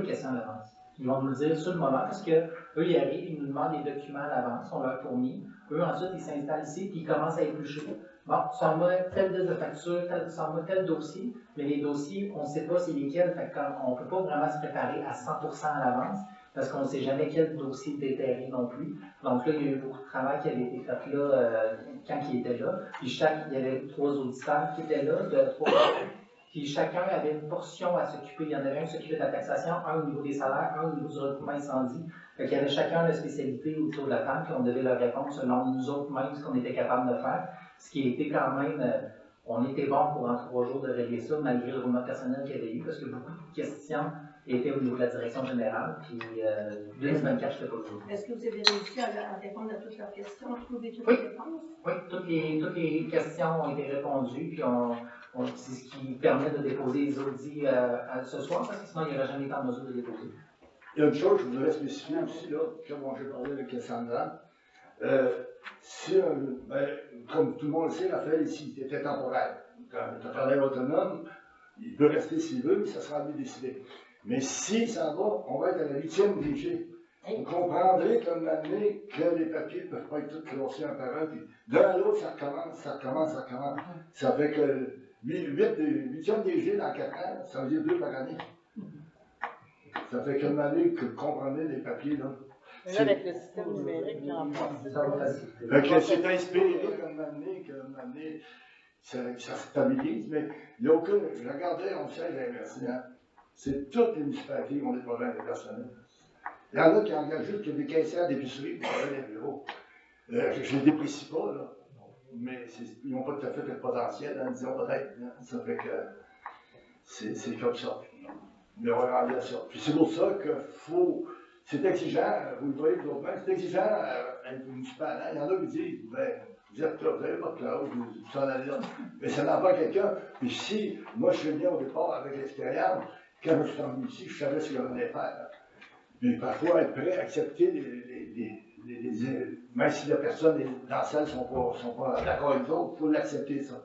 questions à l'avance. Ils vont nous le dire sur le moment parce qu'eux, ils arrivent, ils nous demandent des documents à l'avance, on leur fournit. Eux, ensuite, ils s'installent ici puis ils commencent à éplucher. Bon, ça m'a tel liste de facture, ça m'a tel dossier, mais les dossiers, on ne sait pas c'est lesquels, fait qu'on ne peut pas vraiment se préparer à 100% à l'avance parce qu'on ne sait jamais quel dossier déterrer non plus. Donc là, il y a eu beaucoup de travail qui avait été fait là quand il était là. Puis il y avait 3 auditeurs qui étaient là, de 3 puis chacun avait une portion à s'occuper. Il y en avait un qui s'occupait de la taxation, un au niveau des salaires, un au niveau du recoupement incendie. Fait qu'il y avait chacun une spécialité autour de la table, puis on devait leur répondre selon nous autres même ce qu'on était capable de faire. Ce qui a été quand même, on était bon pour en 3 jours de régler ça, malgré le roulement personnel qu'il y avait eu, parce que beaucoup de questions étaient au niveau de la direction générale, puis 2024, je ne l'ai pas vu.
Est-ce que vous avez réussi à répondre à toutes leurs questions, à trouver toutes les réponses?
Oui, toutes les questions ont été répondues, puis c'est ce qui permet de déposer les audits ce soir, parce que sinon, il n'y aurait jamais été en mesure de déposer.
Il y a une chose que je voudrais spécifier aussi, là, comme j'ai parlé avec Cassandra. Comme tout le monde le sait, Raphaël ici était temporaire. Quand il est travailleur autonome, il peut rester s'il veut, mais ça sera à lui décider. Mais s'il s'en va, on va être à la 8e DG. Vous comprendrez comme année que les papiers ne peuvent pas être tous classés un par un, puis d'un à l'autre, ça recommence. Ça fait que 8e DG dans 4 ans, ça veut dire 2 par année. Ça fait qu'une année que vous comprenez les papiers, là.
Mais là, avec le système numérique, il en
passe. C'est inspiré comme année, ça stabilise, mais il n'y a aucune. Je regardais, on sait, c'est toutes les municipalités qui ont des problèmes de personnel. Il y en a qui engagent juste que des caissières d'épicerie pour travailler dans les bureaux. Je ne les déprécie pas, là, mais ils n'ont pas tout à fait le potentiel, hein, disons peut-être. Hein, ça fait que c'est comme ça. Mais on va rendre à ça. Puis c'est pour ça que c'est exigeant, vous le voyez de l'autre c'est exigeant à être municipal. Hein. Il y en a qui disent, ben, vous êtes là, vous n'avez pas de clause, vous s'en allez là. Mais ça n'en pas quelqu'un. Puis si, moi je suis venu au départ avec l'expérience, quand je suis venu ici, je savais ce que je venais faire. Hein. Mais parfois, être prêt à accepter même si les personnes dans la salle ne sont pas d'accord avec les autres, il faut l'accepter, ça.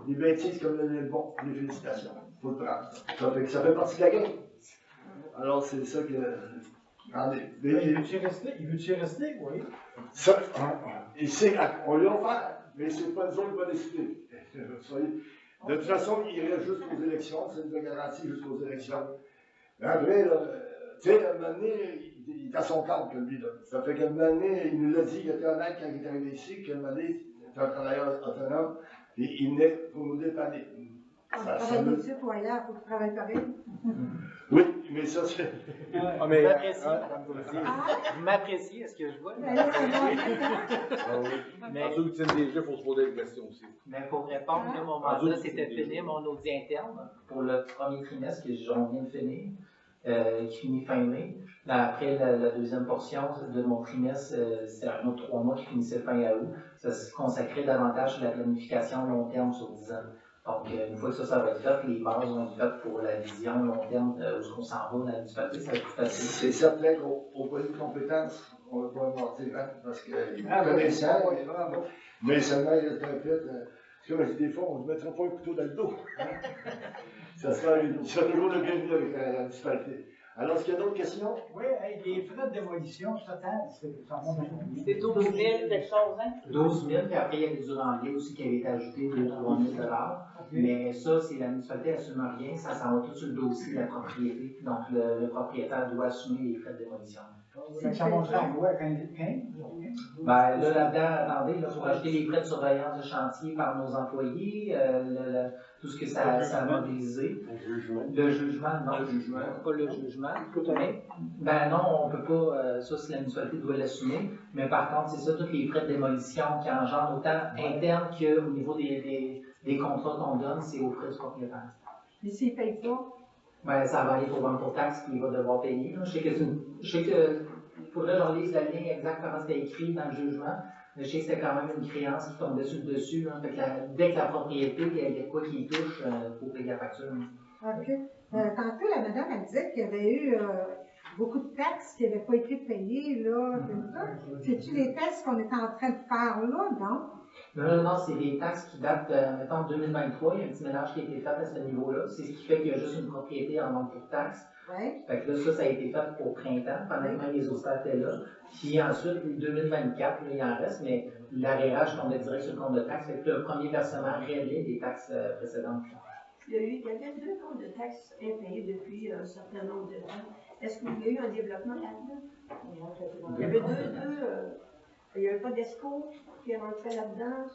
Des bêtises comme le bon, les félicitations. Il faut le prendre. Ça fait partie de la game. Alors, c'est ça que.
Il veut-tu rester, oui?
Ça, on lui a offert, mais c'est pas nous autres qui va décider. De toute façon, il reste jusqu'aux élections, c'est une garantie jusqu'aux élections. Mais après, tu sais, à un moment donné, il est à son cadre, lui, là. Ça fait qu'à un moment donné, il nous l'a dit, il était honnête quand il est arrivé ici, qu'à un moment donné, c'est un travailleur autonome, et il venait pour nous dépanner.
Il faut aller là, il faut travailler pareil.
Oui, mais ça, c'est.
Vous m'appréciez, est-ce que je vois?
Mais en dessous de déjà, il faut se poser des questions aussi.
Mais pour répondre, mon mandat, c'était finir mon audit interne pour le premier trimestre que j'en viens de finir, qui finit fin mai. Après, la deuxième portion de mon trimestre, c'est un autre 3 mois qui finissait fin août. Ça se consacrait davantage sur la planification long terme sur 10 ans. Donc, une fois que ça va être fait, les bases vont être faites pour la vision long terme, où on s'en va, la municipalité, ça va être plus facile.
C'est certain qu'au point de compétence, on ne va pas mentir, hein, parce qu'il est connaissant, il est vraiment bon. Mais seulement, il est un peu. Comme je dis des fois, on ne mettra pas un couteau dans le dos. Hein. Ça sera toujours le bienvenu avec la municipalité. Alors, est-ce qu'il y a d'autres questions?
Oui, les frais de démolition, total, ça monte à combien?
C'est 12 000 quelque chose, hein?
12 000, puis après, il y a des durandés aussi qui avaient été ajoutés de 3 000 $. Mais ça, c'est la municipalité n'assume rien, ça s'en va tout sur le dossier de la propriété. Donc, le propriétaire doit assumer les frais de démolition.
Ça monterait à quoi, 15?
Ben, là-dedans, attendez, il faut rajouter les frais de surveillance de chantier par nos employés, tout ce que ça a mobilisé. Le jugement, non. Le jugement. Pas le jugement. Mais, ben non, on peut pas, ça, si la municipalité doit l'assumer. Mais par contre, c'est ça, tous les frais de démolition qui engendrent autant interne qu'au niveau des contrats qu'on donne, c'est aux frais du propriétaire.
Mais s'il ne paye pas?
Ben, ça va aller pour vendre pour taxe qu'il va devoir payer. Là. Je sais que il faudrait que j'en lise la ligne exacte comment c'était écrit dans le jugement. Mais je sais que c'était quand même une créance qui tombe dessus. Hein. Fait que dès que la propriété, il y a quoi qui y touche, il faut payer la facture.
OK. Tantôt, la madame, elle disait qu'il y avait eu beaucoup de taxes qui n'avaient pas été payées, là. C'est-tu les taxes qu'on est en train de faire là, non?
Non, c'est des taxes qui datent, mettons, 2023. Il y a un petit ménage qui a été fait à ce niveau-là. C'est ce qui fait qu'il y a juste une propriété en vente pour taxes.
Ouais.
Fait que là, ça a été fait au printemps, pendant que même les auditeurs étaient là. Puis ensuite, 2024, là, il en reste, mais l'arrérage tombait direct sur le compte de taxes. Fait que le premier versement réglait des taxes précédentes.
Il y avait 2 comptes de taxes impayés depuis un certain nombre de temps. Est-ce qu'il y a eu un développement là-dedans? Il y avait il n'y avait pas d'ESCO qui rentrait là-dedans?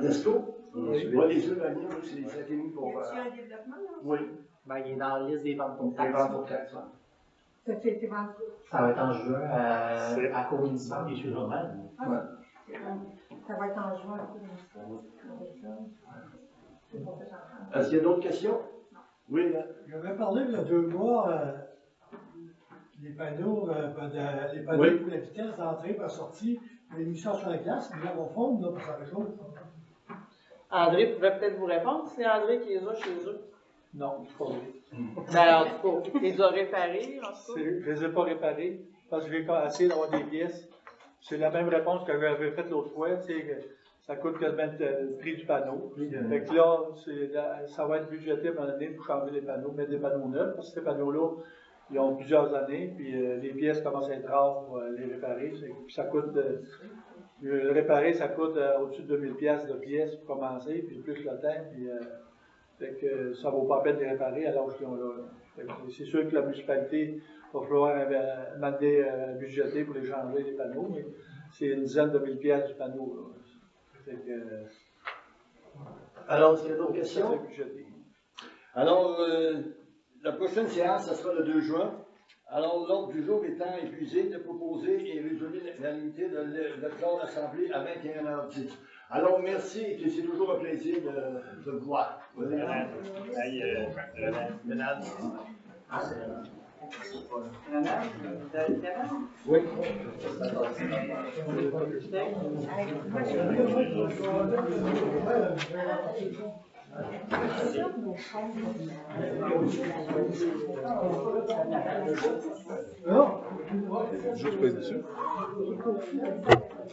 D'ESCO? Oui. Moi, les yeux l'année, ça a été mis pour.
Y a-t-il un développement là?
Oui.
Ben, il est dans la liste des ventes pour taxes.
Les ventes pour taxes, oui.
Ça a été vendu?
Ça va être en juin à cour municipale.
Et sur normal.
Ouais. Ça va être en juin à cour municipale.
Est-ce qu'il y a d'autres questions? Oui, là.
J'avais parlé il y a 2 mois des panneaux, les panneaux
Oui.
pour la vitesse d'entrée et sortie. On a mis ça sur la glace, mais là, on fonde, là, pour faire les choses.
André pourrait peut-être vous répondre, c'est André qui les a chez eux.
Non, je ne pas vrai.
Ben alors, tu les as réparés, en tout cas?
Je ne les ai pas réparés parce que j'ai essayé d'avoir des pièces. C'est la même réponse que j'avais faite l'autre fois, tu sais, que ça coûte quasiment le prix du panneau. Fait que là, ça va être budgété à un moment donné pour changer les panneaux, mettre des panneaux neufs, parce que ces panneaux-là, ils ont plusieurs années, puis les pièces commencent à être rares pour les réparer. Puis ça coûte, réparer, ça coûte au-dessus de 2000 $ de pièces pour commencer, puis plus le temps, puis fait que ça ne vaut pas la peine de les réparer à l'âge qu'ils ont là. C'est sûr que la municipalité va falloir demander budgéter pour les changer les panneaux, mais c'est une dizaine de mille pièces du panneau. Là. Fait que,
alors, est-ce qu'il y a d'autres questions?
Budgété.
Alors, la prochaine séance, ce sera le 2 juin. Alors, l'ordre du jour étant épuisé, de proposer et résoudre l'unanimité de l'Assemblée à 21h10. Alors, merci, et c'est toujours un plaisir de vous voir. Oui.
Juste pas dessus.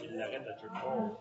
Il l'arrête à tout le monde.